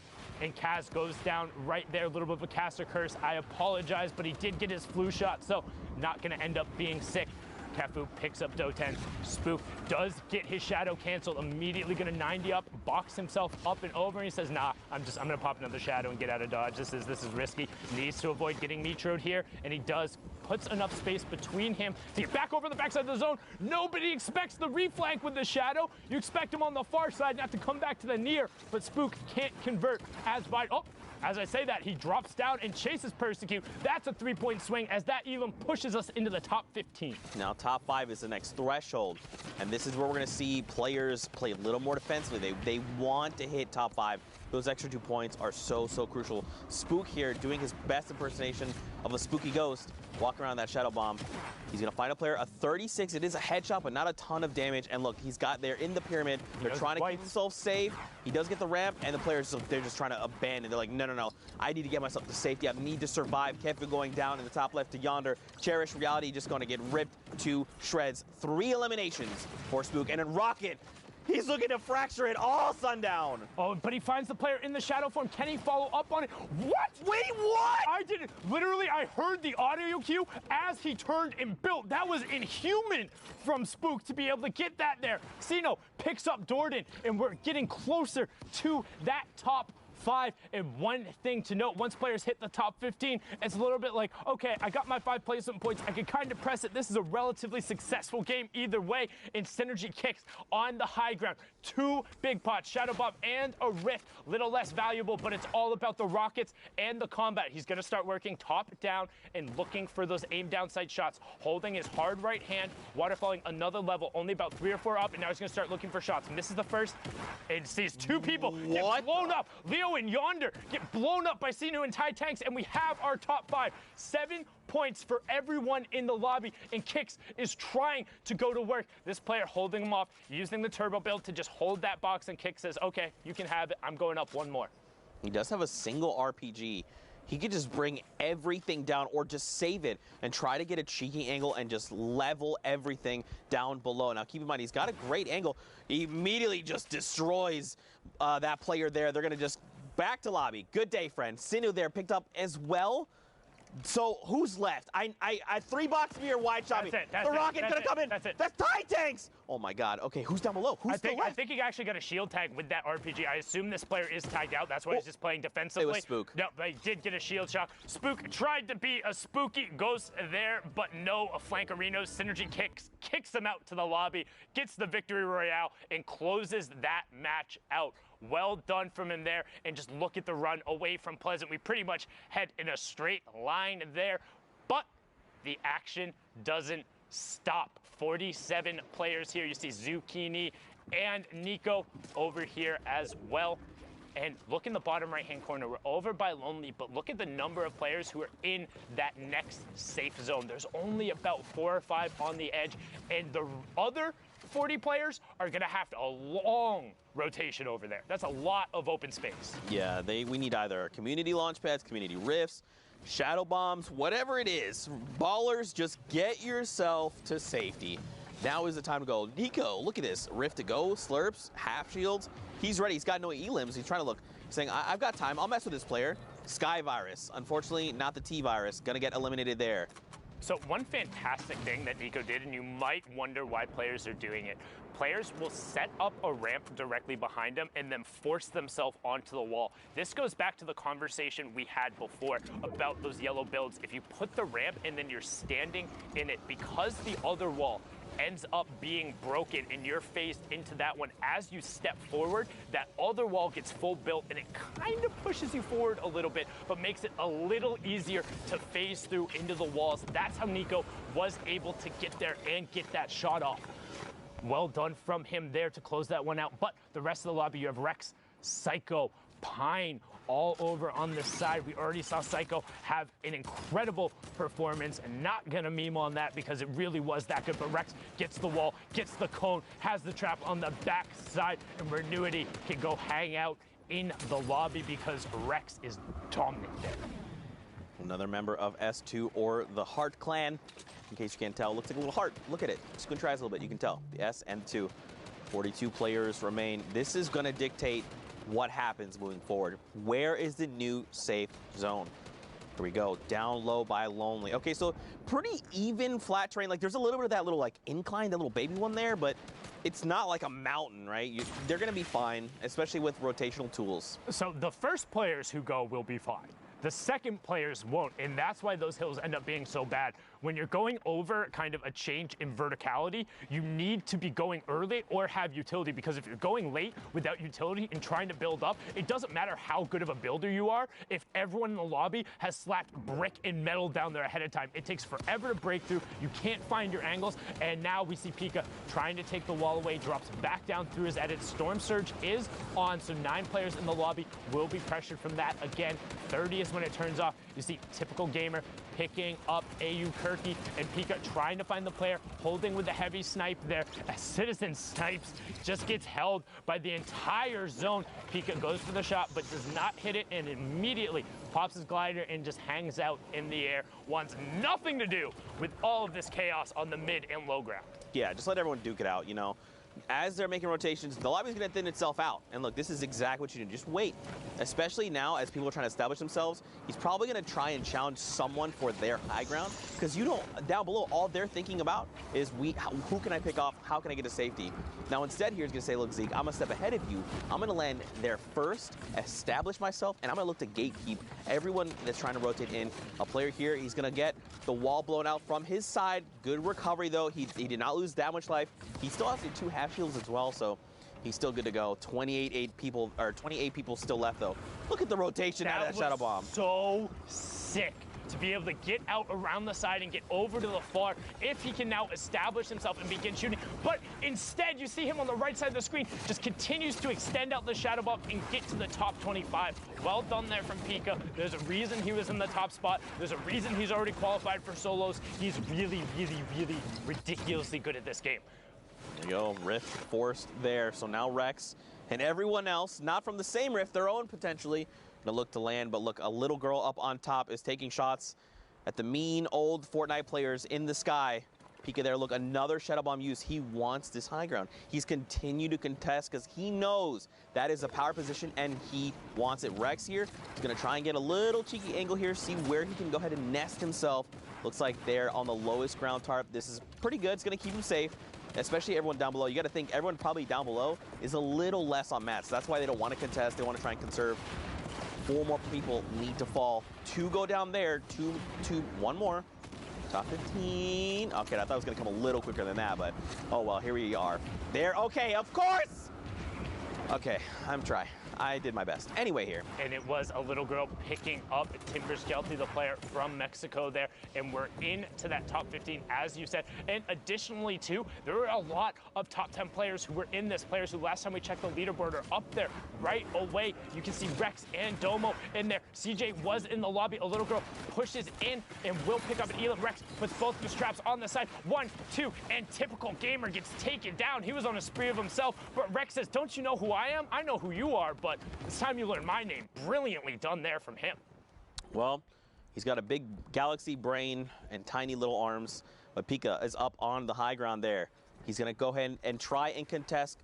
And Kaz goes down right there, a little bit of a caster curse. I apologize, but he did get his flu shot, so not going to end up being sick. Kefu picks up Doten. Spook does get his shadow canceled, immediately gonna 90 up, box himself up and over, and he says, nah, I'm gonna pop another shadow and get out of dodge. This is risky. Needs to avoid getting metroed here, and he does. Puts enough space between him to get back over the backside of the zone. Nobody expects the reflank with the shadow. You expect him on the far side not to come back to the near, but Spook can't convert as wide. Oh, as I say that, he drops down and chases Persecute. That's a 3-point swing, as that even pushes us into the top 15. Now, top 5 is the next threshold, and this is where we're going to see players play a little more defensively. They want to hit top 5. Those extra 2 points are so crucial. Spook here doing his best impersonation of a spooky ghost, walking around that shadow bomb. He's going to find a player, a 36. It is a headshot, but not a ton of damage. And look, he's got there in the pyramid. They're trying to keep himself safe. He does get the ramp, and the players, they're just trying to abandon. They're like, no. I need to get myself to safety. I need to survive. Kefu going down in the top left to Yonder. Cherish Reality just going to get ripped to shreds. 3 eliminations for Spook. And then Rocket, he's looking to fracture it all, Sundown. Oh, but he finds the player in the shadow form. Can he follow up on it? What? Wait, what? I didn't. Literally, I heard the audio cue as he turned and built. That was inhuman from Spook to be able to get that there. Sino picks up Dordan, and we're getting closer to that top 5. And one thing to note, once players hit the top 15, it's a little bit like, okay, I got my 5 placement points. I can kind of press it. This is a relatively successful game either way. And Synergy kicks on the high ground. 2 big pots, Shadow Bomb and a Rift. Little less valuable, but it's all about the rockets and the combat. He's going to start working top down and looking for those aim down sight shots. Holding his hard right hand, waterfalling another level, only about 3 or 4 up, and now he's going to start looking for shots. And this is the first. And sees 2 people get blown up. Leo and Yonder get blown up by Sinu and Tai Tanks, and we have our top 5. 7 points for everyone in the lobby, and Kix is trying to go to work. This player holding him off, using the turbo build to just hold that box, and Kix says, okay, you can have it. I'm going up 1 more. He does have a single RPG. He could just bring everything down or just save it and try to get a cheeky angle and just level everything down below. Now, keep in mind, he's got a great angle. He immediately just destroys that player there. They're going to just back to lobby. Good day, friend. Sinu there picked up as well. So who's left? I 3 box me or wide shot me. The rocket gonna come in. That's it. That's Tai Tanks. Oh my God. Okay, who's down below? Who's still left? I think he actually got a shield tag with that RPG. I assume this player is tagged out. That's why he's just playing defensively. It was Spook. No, but he did get a shield shot. Spook tried to be a spooky ghost there, but no, a Flankerino Synergy kicks him out to the lobby, gets the victory royale, and closes that match out. Well done from him there, and just look at the run away from Pleasant. We pretty much head in a straight line there, but the action doesn't stop. 47 players here. You see Zucchini and Nico over here as well. And look in the bottom right-hand corner. We're over by Lonely, but look at the number of players who are in that next safe zone. There's only about 4 or 5 on the edge, and the other 40 players are going to have a long rotation over there. That's a lot of open space. Yeah, we need either community launch pads, community rifts, shadow bombs, whatever it is. Ballers, just get yourself to safety. Now is the time to go. Nico, look at this. Rift to go, slurps, half shields. He's ready. He's got no elims. He's trying to look. He's saying, I've got time. I'll mess with this player. Sky Virus. Unfortunately, not the T Virus. Gonna get eliminated there. So one fantastic thing that Nico did, and you might wonder why players are doing it, players will set up a ramp directly behind them and then force themselves onto the wall. This goes back to the conversation we had before about those yellow builds. If you put the ramp and then you're standing in it, because the other wall ends up being broken and you're phased into that one, as you step forward, that other wall gets full built and it kind of pushes you forward a little bit, but makes it a little easier to phase through into the walls. That's how Nico was able to get there and get that shot off. Well done from him there to close that one out. But the rest of the lobby, you have Rex, Psycho, Pine, all over on this side. We already saw Psycho have an incredible performance, and not gonna meme on that because it really was that good. But Rex gets the wall, gets the cone, has the trap on the back side, and Renuity can go hang out in the lobby because Rex is dominant there. Another member of S2 or the Heart Clan. In case you can't tell, looks like a little heart. Look at it. Squint your eyes a little bit. You can tell. The S and 2. 42 players remain. This is going to dictate what happens moving forward. Where is the new safe zone? Here we go, down low by Lonely. Okay, so pretty even flat terrain. Like there's a little bit of that little like incline, that little baby one there, but it's not like a mountain, right? They're gonna be fine, especially with rotational tools. So the first players who go will be fine. The second players won't, and that's why those hills end up being so bad. When you're going over kind of a change in verticality, you need to be going early or have utility, because if you're going late without utility and trying to build up, it doesn't matter how good of a builder you are. If everyone in the lobby has slapped brick and metal down there ahead of time, it takes forever to break through. You can't find your angles, and now we see Pika trying to take the wall away, drops back down through his edit. Storm Surge is on, so 9 players in the lobby will be pressured from that. Again, 30 is when it turns off. You see typical gamer picking up AU Kirky, and Pika trying to find the player, holding with the heavy snipe there. As Citizen snipes, just gets held by the entire zone. Pika goes for the shot, but does not hit it, and immediately pops his glider and just hangs out in the air. Wants nothing to do with all of this chaos on the mid and low ground. Yeah, just let everyone duke it out, you know. As they're making rotations, the lobby's going to thin itself out. And look, this is exactly what you do. Just wait. Especially now, as people are trying to establish themselves, he's probably going to try and challenge someone for their high ground. Because you don't, down below, all they're thinking about is who can I pick off? How can I get to safety? Now, instead, here he's going to say, look, Zeke, I'm a step ahead of you. I'm going to land there first, establish myself, and I'm going to look to gatekeep everyone that's trying to rotate in. A player here, he's going to get the wall blown out from his side. Good recovery, though. He did not lose that much life. He still has the 2 half shields as well, so he's still good to go. 28 people still left, though. Look at the rotation out of that shadow bomb. So sick to be able to get out around the side and get over to the far if he can now establish himself and begin shooting. But instead, you see him on the right side of the screen, just continues to extend out the shadow bomb and get to the top 25. Well done there from Pika. There's a reason he was in the top spot. There's a reason he's already qualified for solos. He's really, really, really ridiculously good at this game. There you go, rift forced there. So now Rex and everyone else, not from the same rift, their own potentially, gonna look to land. But look, a little girl up on top is taking shots at the mean old Fortnite players in the sky. Pika there, look, another shadow bomb use. He wants this high ground. He's continued to contest because he knows that is a power position and he wants it. Rex here is gonna try and get a little cheeky angle here, see where he can go ahead and nest himself. Looks like they're on the lowest ground tarp. This is pretty good, it's gonna keep him safe. Especially everyone down below. You got to think everyone probably down below is a little less on mats. So that's why they don't want to contest. They want to try and conserve. 4 more people need to fall. 2 go down there. 1 more. Top 15. Okay, I thought it was going to come a little quicker than that, but oh well, here we are. There. Okay, of course. Okay, I'm trying. I did my best. Anyway here. And it was a little girl picking up Timber Skelty, the player from Mexico there. And we're into that top 15, as you said. And additionally, too, there were a lot of top 10 players who were in this. Players who last time we checked the leaderboard are up there right away. You can see Rex and Domo in there. CJ was in the lobby. A little girl pushes in and will pick up an Elam. Rex puts both the straps on the side. 1, 2, and typical gamer gets taken down. He was on a spree of himself. But Rex says, don't you know who I am? I know who you are. But it's time you learn my name. Brilliantly done there from him. Well, he's got a big galaxy brain and tiny little arms, but Pika is up on the high ground there. He's going to go ahead and try and contest.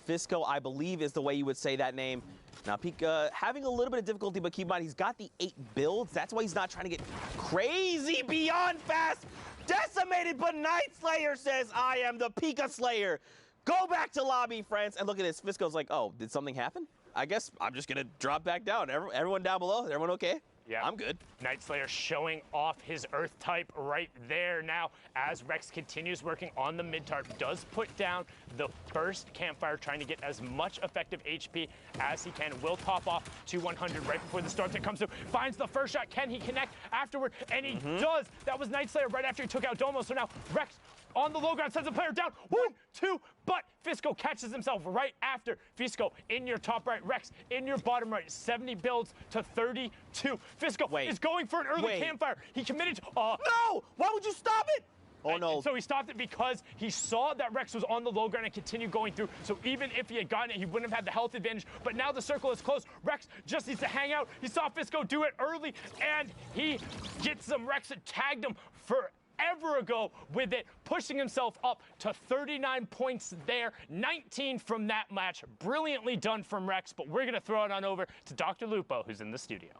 Fisco, I believe, is the way you would say that name. Now, Pika having a little bit of difficulty, but keep in mind, he's got the 8 builds. That's why he's not trying to get crazy beyond fast. Decimated, but Night Slayer says, I am the Pika Slayer. Go back to lobby, friends. And look at this. Fisco's like, oh, did something happen? I guess I'm just going to drop back down. Everyone down below, everyone okay? Yeah, I'm good. Night Slayer showing off his Earth type right there now as Rex continues working on the mid tarp. Does put down the first campfire, trying to get as much effective HP as he can. Will top off to 100 right before the storm that comes through. Finds the first shot. Can he connect afterward? And he does. That was Night Slayer right after he took out Domo. So now Rex on the low ground sends a player down. 1, 2, but Fisco catches himself right after. Fisco in your top right, Rex in your bottom right. 70 builds to 32. Fisco is going for an early campfire. He committed to, no! Why would you stop it? Oh, no. And so he stopped it because he saw that Rex was on the low ground and continued going through. So even if he had gotten it, he wouldn't have had the health advantage. But now the circle is closed. Rex just needs to hang out. He saw Fisco do it early, and he gets him. Rex had tagged him forever ago with it, pushing himself up to 39 points there, 19 from that match. Brilliantly done from Rex, but we're going to throw it on over to Dr. Lupo, who's in the studio.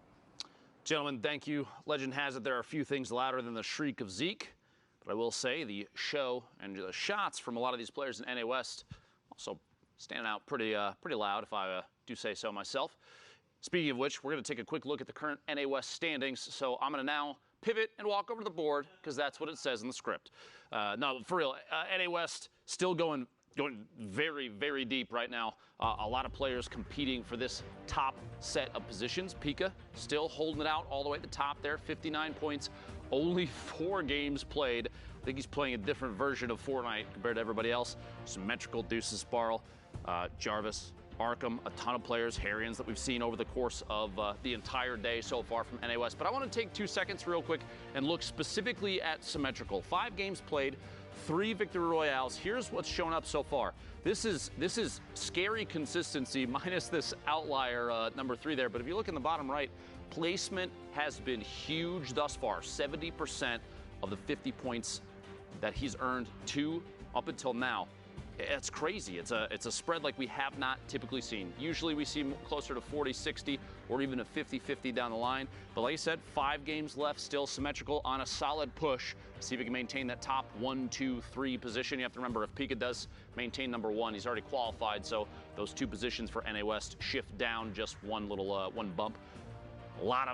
Gentlemen, thank you. Legend has it there are a few things louder than the shriek of Zeke. But I will say the show and the shots from a lot of these players in NA West also standing out pretty loud, if I do say so myself. Speaking of which, we're going to take a quick look at the current NA West standings. So I'm going to now pivot and walk over to the board because that's what it says in the script. No, for real, NA West still going very, very deep right now. A lot of players competing for this top set of positions. Pika still holding it out all the way at the top there, 59 points, only 4 games played. I think he's playing a different version of Fortnite compared to everybody else. Symmetrical, Deuces, Sparl, Jarvis, Arkham, a ton of players, Harrians that we've seen over the course of the entire day so far from NA West. But I want to take 2 seconds real quick and look specifically at Symmetrical. 5 games played, 3 victory royales. Here's what's shown up so far. This is scary consistency minus this outlier number 3 there. But if you look in the bottom right, placement has been huge thus far. 70% of the 50 points that he's earned up until now. It's crazy. It's a spread like we have not typically seen. Usually we see closer to 40-60 or even a 50-50 down the line. But like I said, 5 games left, still Symmetrical on a solid push. See if he can maintain that top 1, 2, 3 position. You have to remember, if Pika does maintain number 1, he's already qualified. So those 2 positions for NA West shift down just one bump. A lot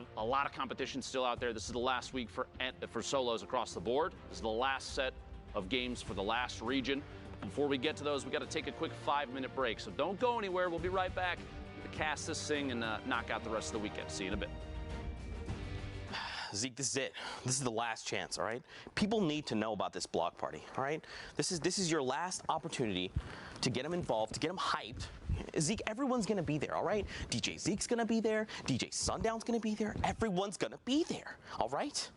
of competition still out there. This is the last week for solos across the board. This is the last set of games for the last region. Before we get to those, we got to take a quick 5-minute break. So don't go anywhere. We'll be right back to cast this thing and knock out the rest of the weekend. See you in a bit. Zeke, this is it. This is the last chance, all right? People need to know about this block party, all right? This is your last opportunity to get them involved, to get them hyped. Zeke, everyone's going to be there, all right? DJ Zeke's going to be there. DJ Sundown's going to be there. Everyone's going to be there, all right?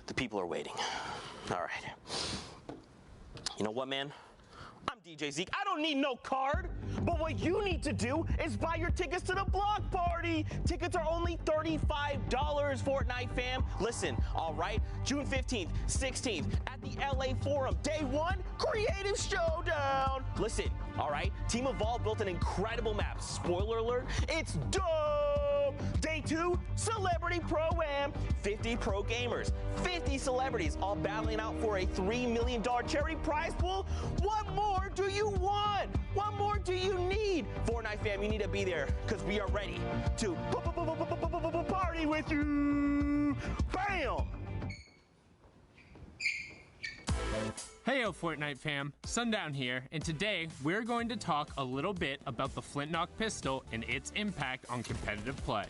The people are waiting. All right. You know what, man? I'm DJ Zeke. I don't need no card. But what you need to do is buy your tickets to the block party. Tickets are only $35, Fortnite fam. Listen, all right? June 15th, 16th at the LA Forum. Day 1, Creative Showdown. Listen, all right? Team Evolve built an incredible map. Spoiler alert, it's dope. Day 2, Celebrity Pro-Am. 50 pro gamers, 50 celebrities, all battling out for a $3 million charity prize pool. What more do you want? What more do you need? Fortnite fam, you need to be there because we are ready to party with you. Bam! Heyo Fortnite fam, Sundown here, and today we're going to talk a little bit about the Flintlock pistol and its impact on competitive play.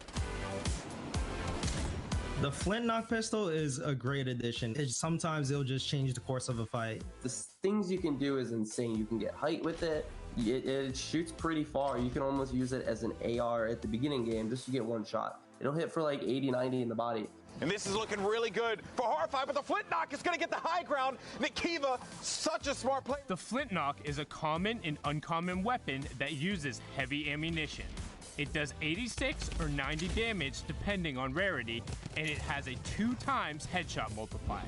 The Flintlock pistol is a great addition. Sometimes it'll just change the course of a fight. The things you can do is insane. You can get height with it. It shoots pretty far. You can almost use it as an AR at the beginning game just to get one shot. It'll hit for like 80, 90 in the body. And this is looking really good for Horrify, but the Flintlock is going to get the high ground. Nikiva, such a smart player. The Flintlock is a common and uncommon weapon that uses heavy ammunition. It does 86 or 90 damage depending on rarity, and it has a 2 times headshot multiplier.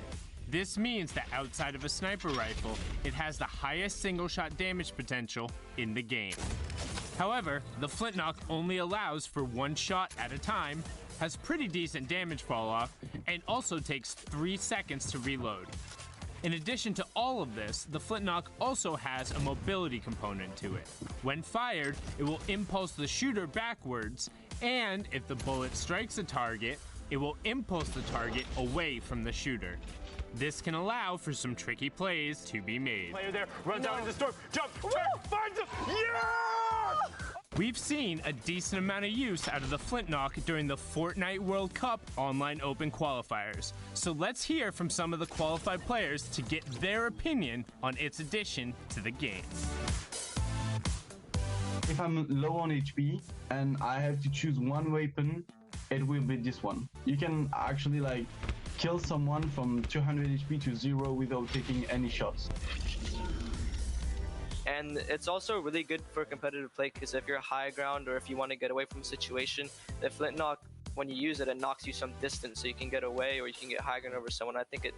This means that outside of a sniper rifle, it has the highest single shot damage potential in the game. However, the Flintlock only allows for 1 shot at a time, has pretty decent damage fall off, and also takes 3 seconds to reload. In addition to all of this, the Flintlock also has a mobility component to it. When fired, it will impulse the shooter backwards, and if the bullet strikes a target, it will impulse the target away from the shooter. This can allow for some tricky plays to be made. Player there, runs out into the storm, jump, turn, finds him, yeah! We've seen a decent amount of use out of the Flintlock during the Fortnite World Cup online open qualifiers. So let's hear from some of the qualified players to get their opinion on its addition to the game. If I'm low on HP and I have to choose one weapon, it will be this one. You can actually like kill someone from 200 HP to 0 without taking any shots. And it's also really good for competitive play because if you're high ground or if you want to get away from a situation, the Flintlock, when you use it, it knocks you some distance so you can get away or you can get high ground over someone. I think it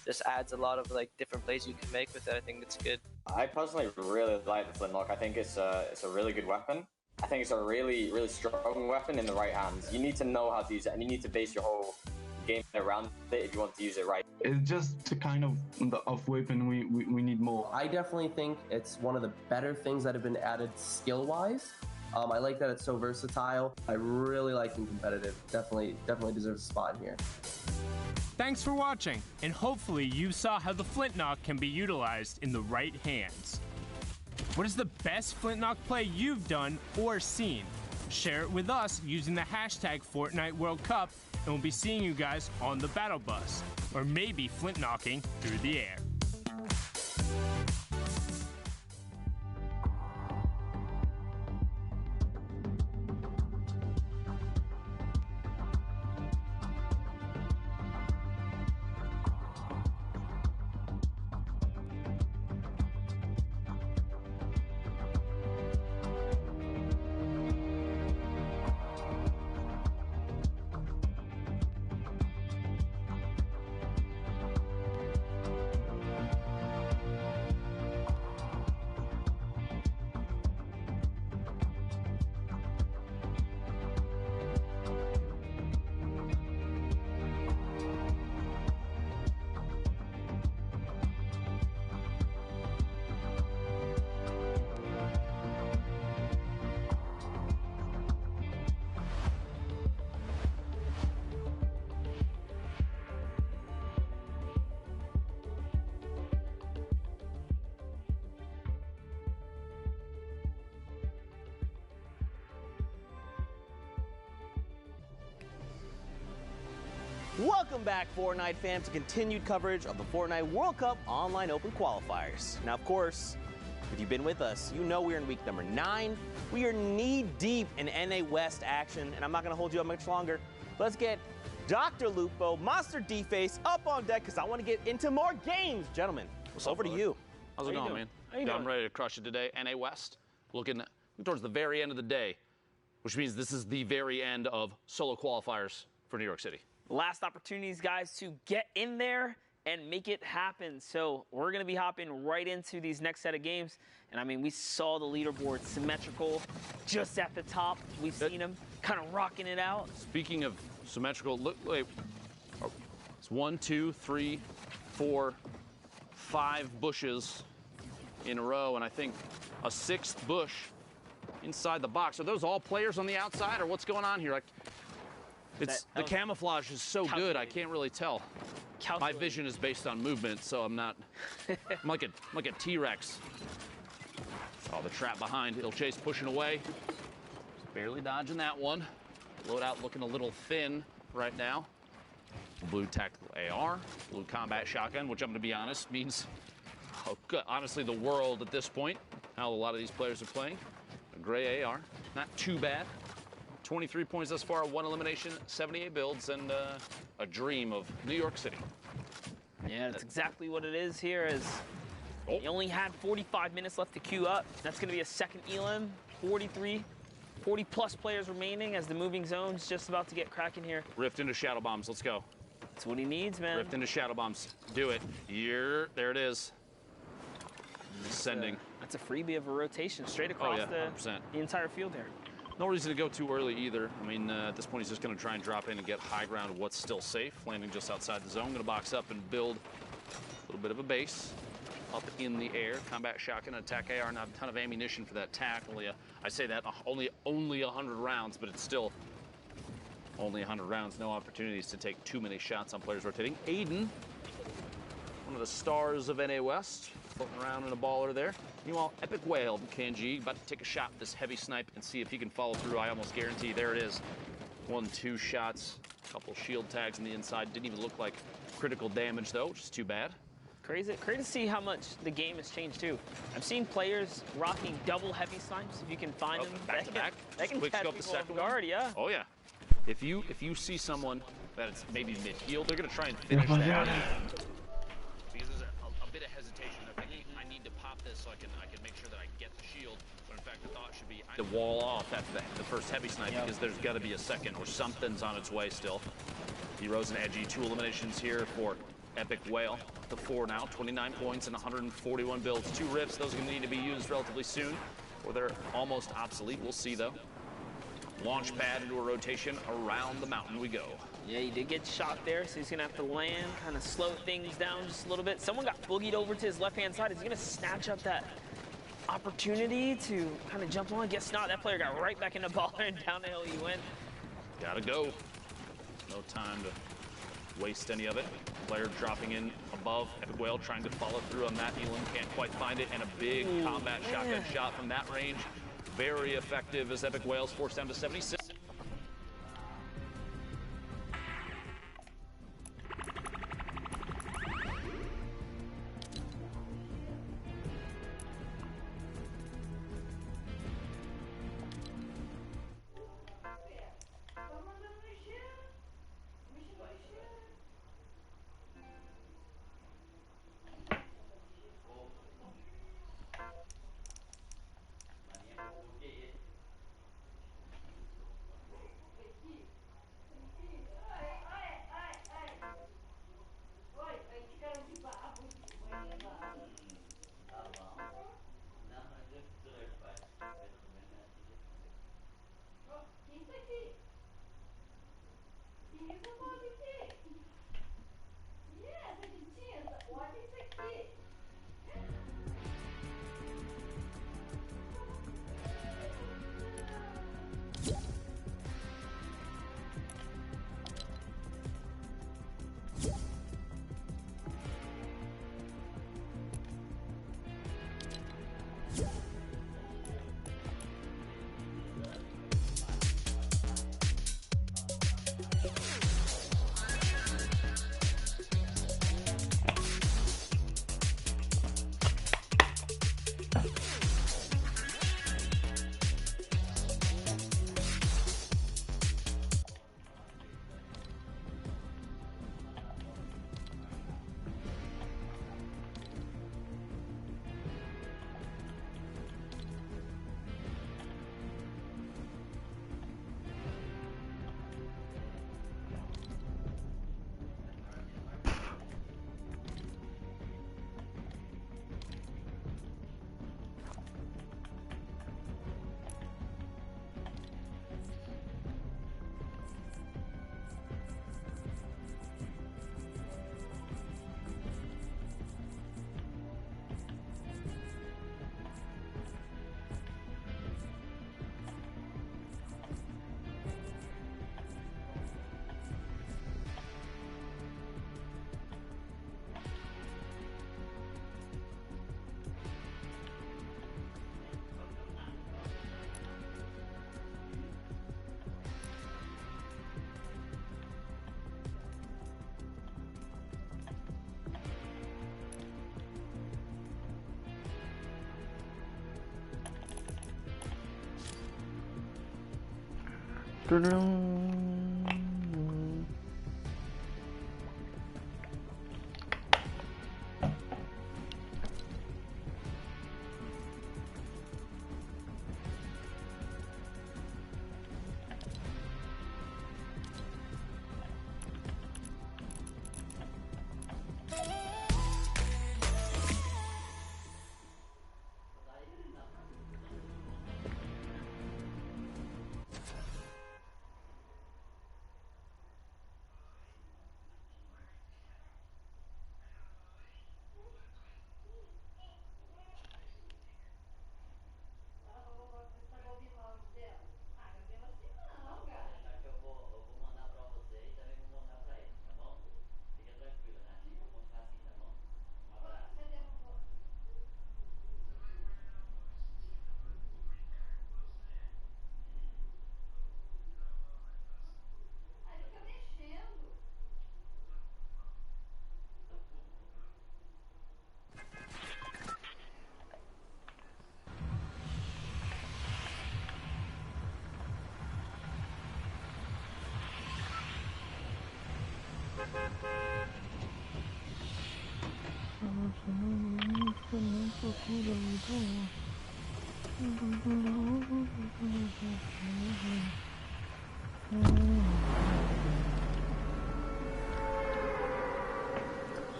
just adds a lot of like different plays you can make with it. I think it's good. I personally really like the Flintlock. I think it's a really good weapon. I think it's a really, really strong weapon in the right hands. You need to know how to use it, and you need to base your whole game around it if you want to use it right. It's just the kind of weapon we need more. I definitely think it's one of the better things that have been added skill-wise. I like that it's so versatile. I really like him competitive. Definitely deserves a spot in here. Thanks for watching, and hopefully you saw how the Flintknock can be utilized in the right hands. What is the best Flintknock play you've done or seen? Share it with us using the hashtag Fortnite World Cup, and we'll be seeing you guys on the battle bus, or maybe Flintknocking through the air. Welcome back, Fortnite fam, to continued coverage of the Fortnite World Cup Online Open Qualifiers. Now, of course, if you've been with us, you know we're in week number 9. We are knee-deep in NA West action, and I'm not going to hold you up much longer. Let's get Dr. Lupo, Monster D-Face up on deck, because I want to get into more games. Gentlemen, over to you. How's it going, man? I'm ready to crush it today. NA West, looking towards the very end of the day, which means this is the very end of solo qualifiers for New York City. Last opportunities, guys, to get in there and make it happen. So we're going to be hopping right into these next set of games. And, I mean, we saw the leaderboard symmetrical just at the top. We've seen them kind of rocking it out. Speaking of symmetrical, look, wait. Oh, it's 1, 2, 3, 4, 5 bushes in a row, and I think a 6th bush inside the box. Are those all players on the outside, or what's going on here? The camouflage is so good, I can't really tell. My vision is based on movement, so I'm not. I'm like a T-Rex. Oh, the trap behind. It'll chase pushing away. Barely dodging that one. Loadout looking a little thin right now. Blue tactical AR, blue combat shotgun, which I'm going to be honest means, honestly, the world at this point. How a lot of these players are playing. A gray AR, not too bad. 23 points thus far, 1 elimination, 78 builds, and a dream of New York City. Yeah, that's exactly what it is here. You only had 45 minutes left to queue up. That's going to be a second elim. 40-plus players remaining as the moving zone's just about to get cracking here. Rift into shadow bombs. Let's go. That's what he needs, man. Rift into shadow bombs. Do it. There it is. Sending. That's a freebie of a rotation straight across the entire field there. No reason to go too early either. I mean, at this point, he's just going to try and drop in and get high ground of what's still safe. Landing just outside the zone. Going to box up and build a little bit of a base up in the air. Combat shotgun, attack AR. Not a ton of ammunition for that tack. I say that only 100 rounds, but it's still only 100 rounds. No opportunities to take too many shots on players rotating. Aiden, one of the stars of NA West, floating around in a baller there. Meanwhile, Epic Whale, Kanji, about to take a shot with this heavy snipe and see if he can follow through. I almost guarantee. There it is. 1, 2 shots. A couple shield tags on the inside. Didn't even look like critical damage, though, which is too bad. Crazy to see how much the game has changed, too. I've seen players rocking double heavy snipes, if you can find them. Back to back. They can quick catch scope the people second off guard, one. yeah. Oh, yeah. If you see someone that's maybe mid-heal, they're going to try and finish that. Because there's a bit of hesitation. They're thinking, I need to pop this so I can make sure that I get the shield. But in fact, the thought should be to wall off after the first heavy snipe because there's got to be a second or something's on its way still. Heroes and Edgy, 2 eliminations here for Epic Whale. The 4 now, 29 points and 141 builds. 2 rifts, those are going to need to be used relatively soon. or they're almost obsolete. We'll see, though. Launch pad into a rotation. Around the mountain we go. Yeah, he did get shot there, so he's going to have to land, kind of slow things down just a little bit. Someone got boogied over to his left-hand side. Is he going to snatch up that opportunity to kind of jump on? Guess not. That player got right back in the baller, and down the hill he went. Gotta go. No time to waste any of it. Player dropping in above. Epic Whale trying to follow through on that. Elam can't quite find it, and a big combat shotgun shot from that range. Very effective as Epic Whale's forced down to 76.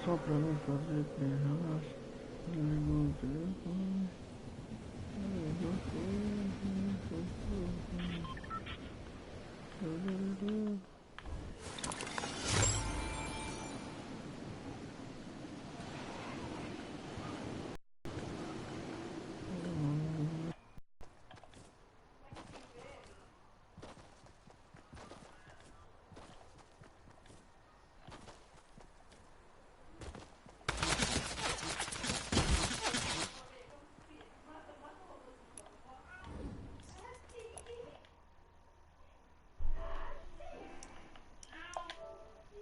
Só pra não fazer terras, no telefone.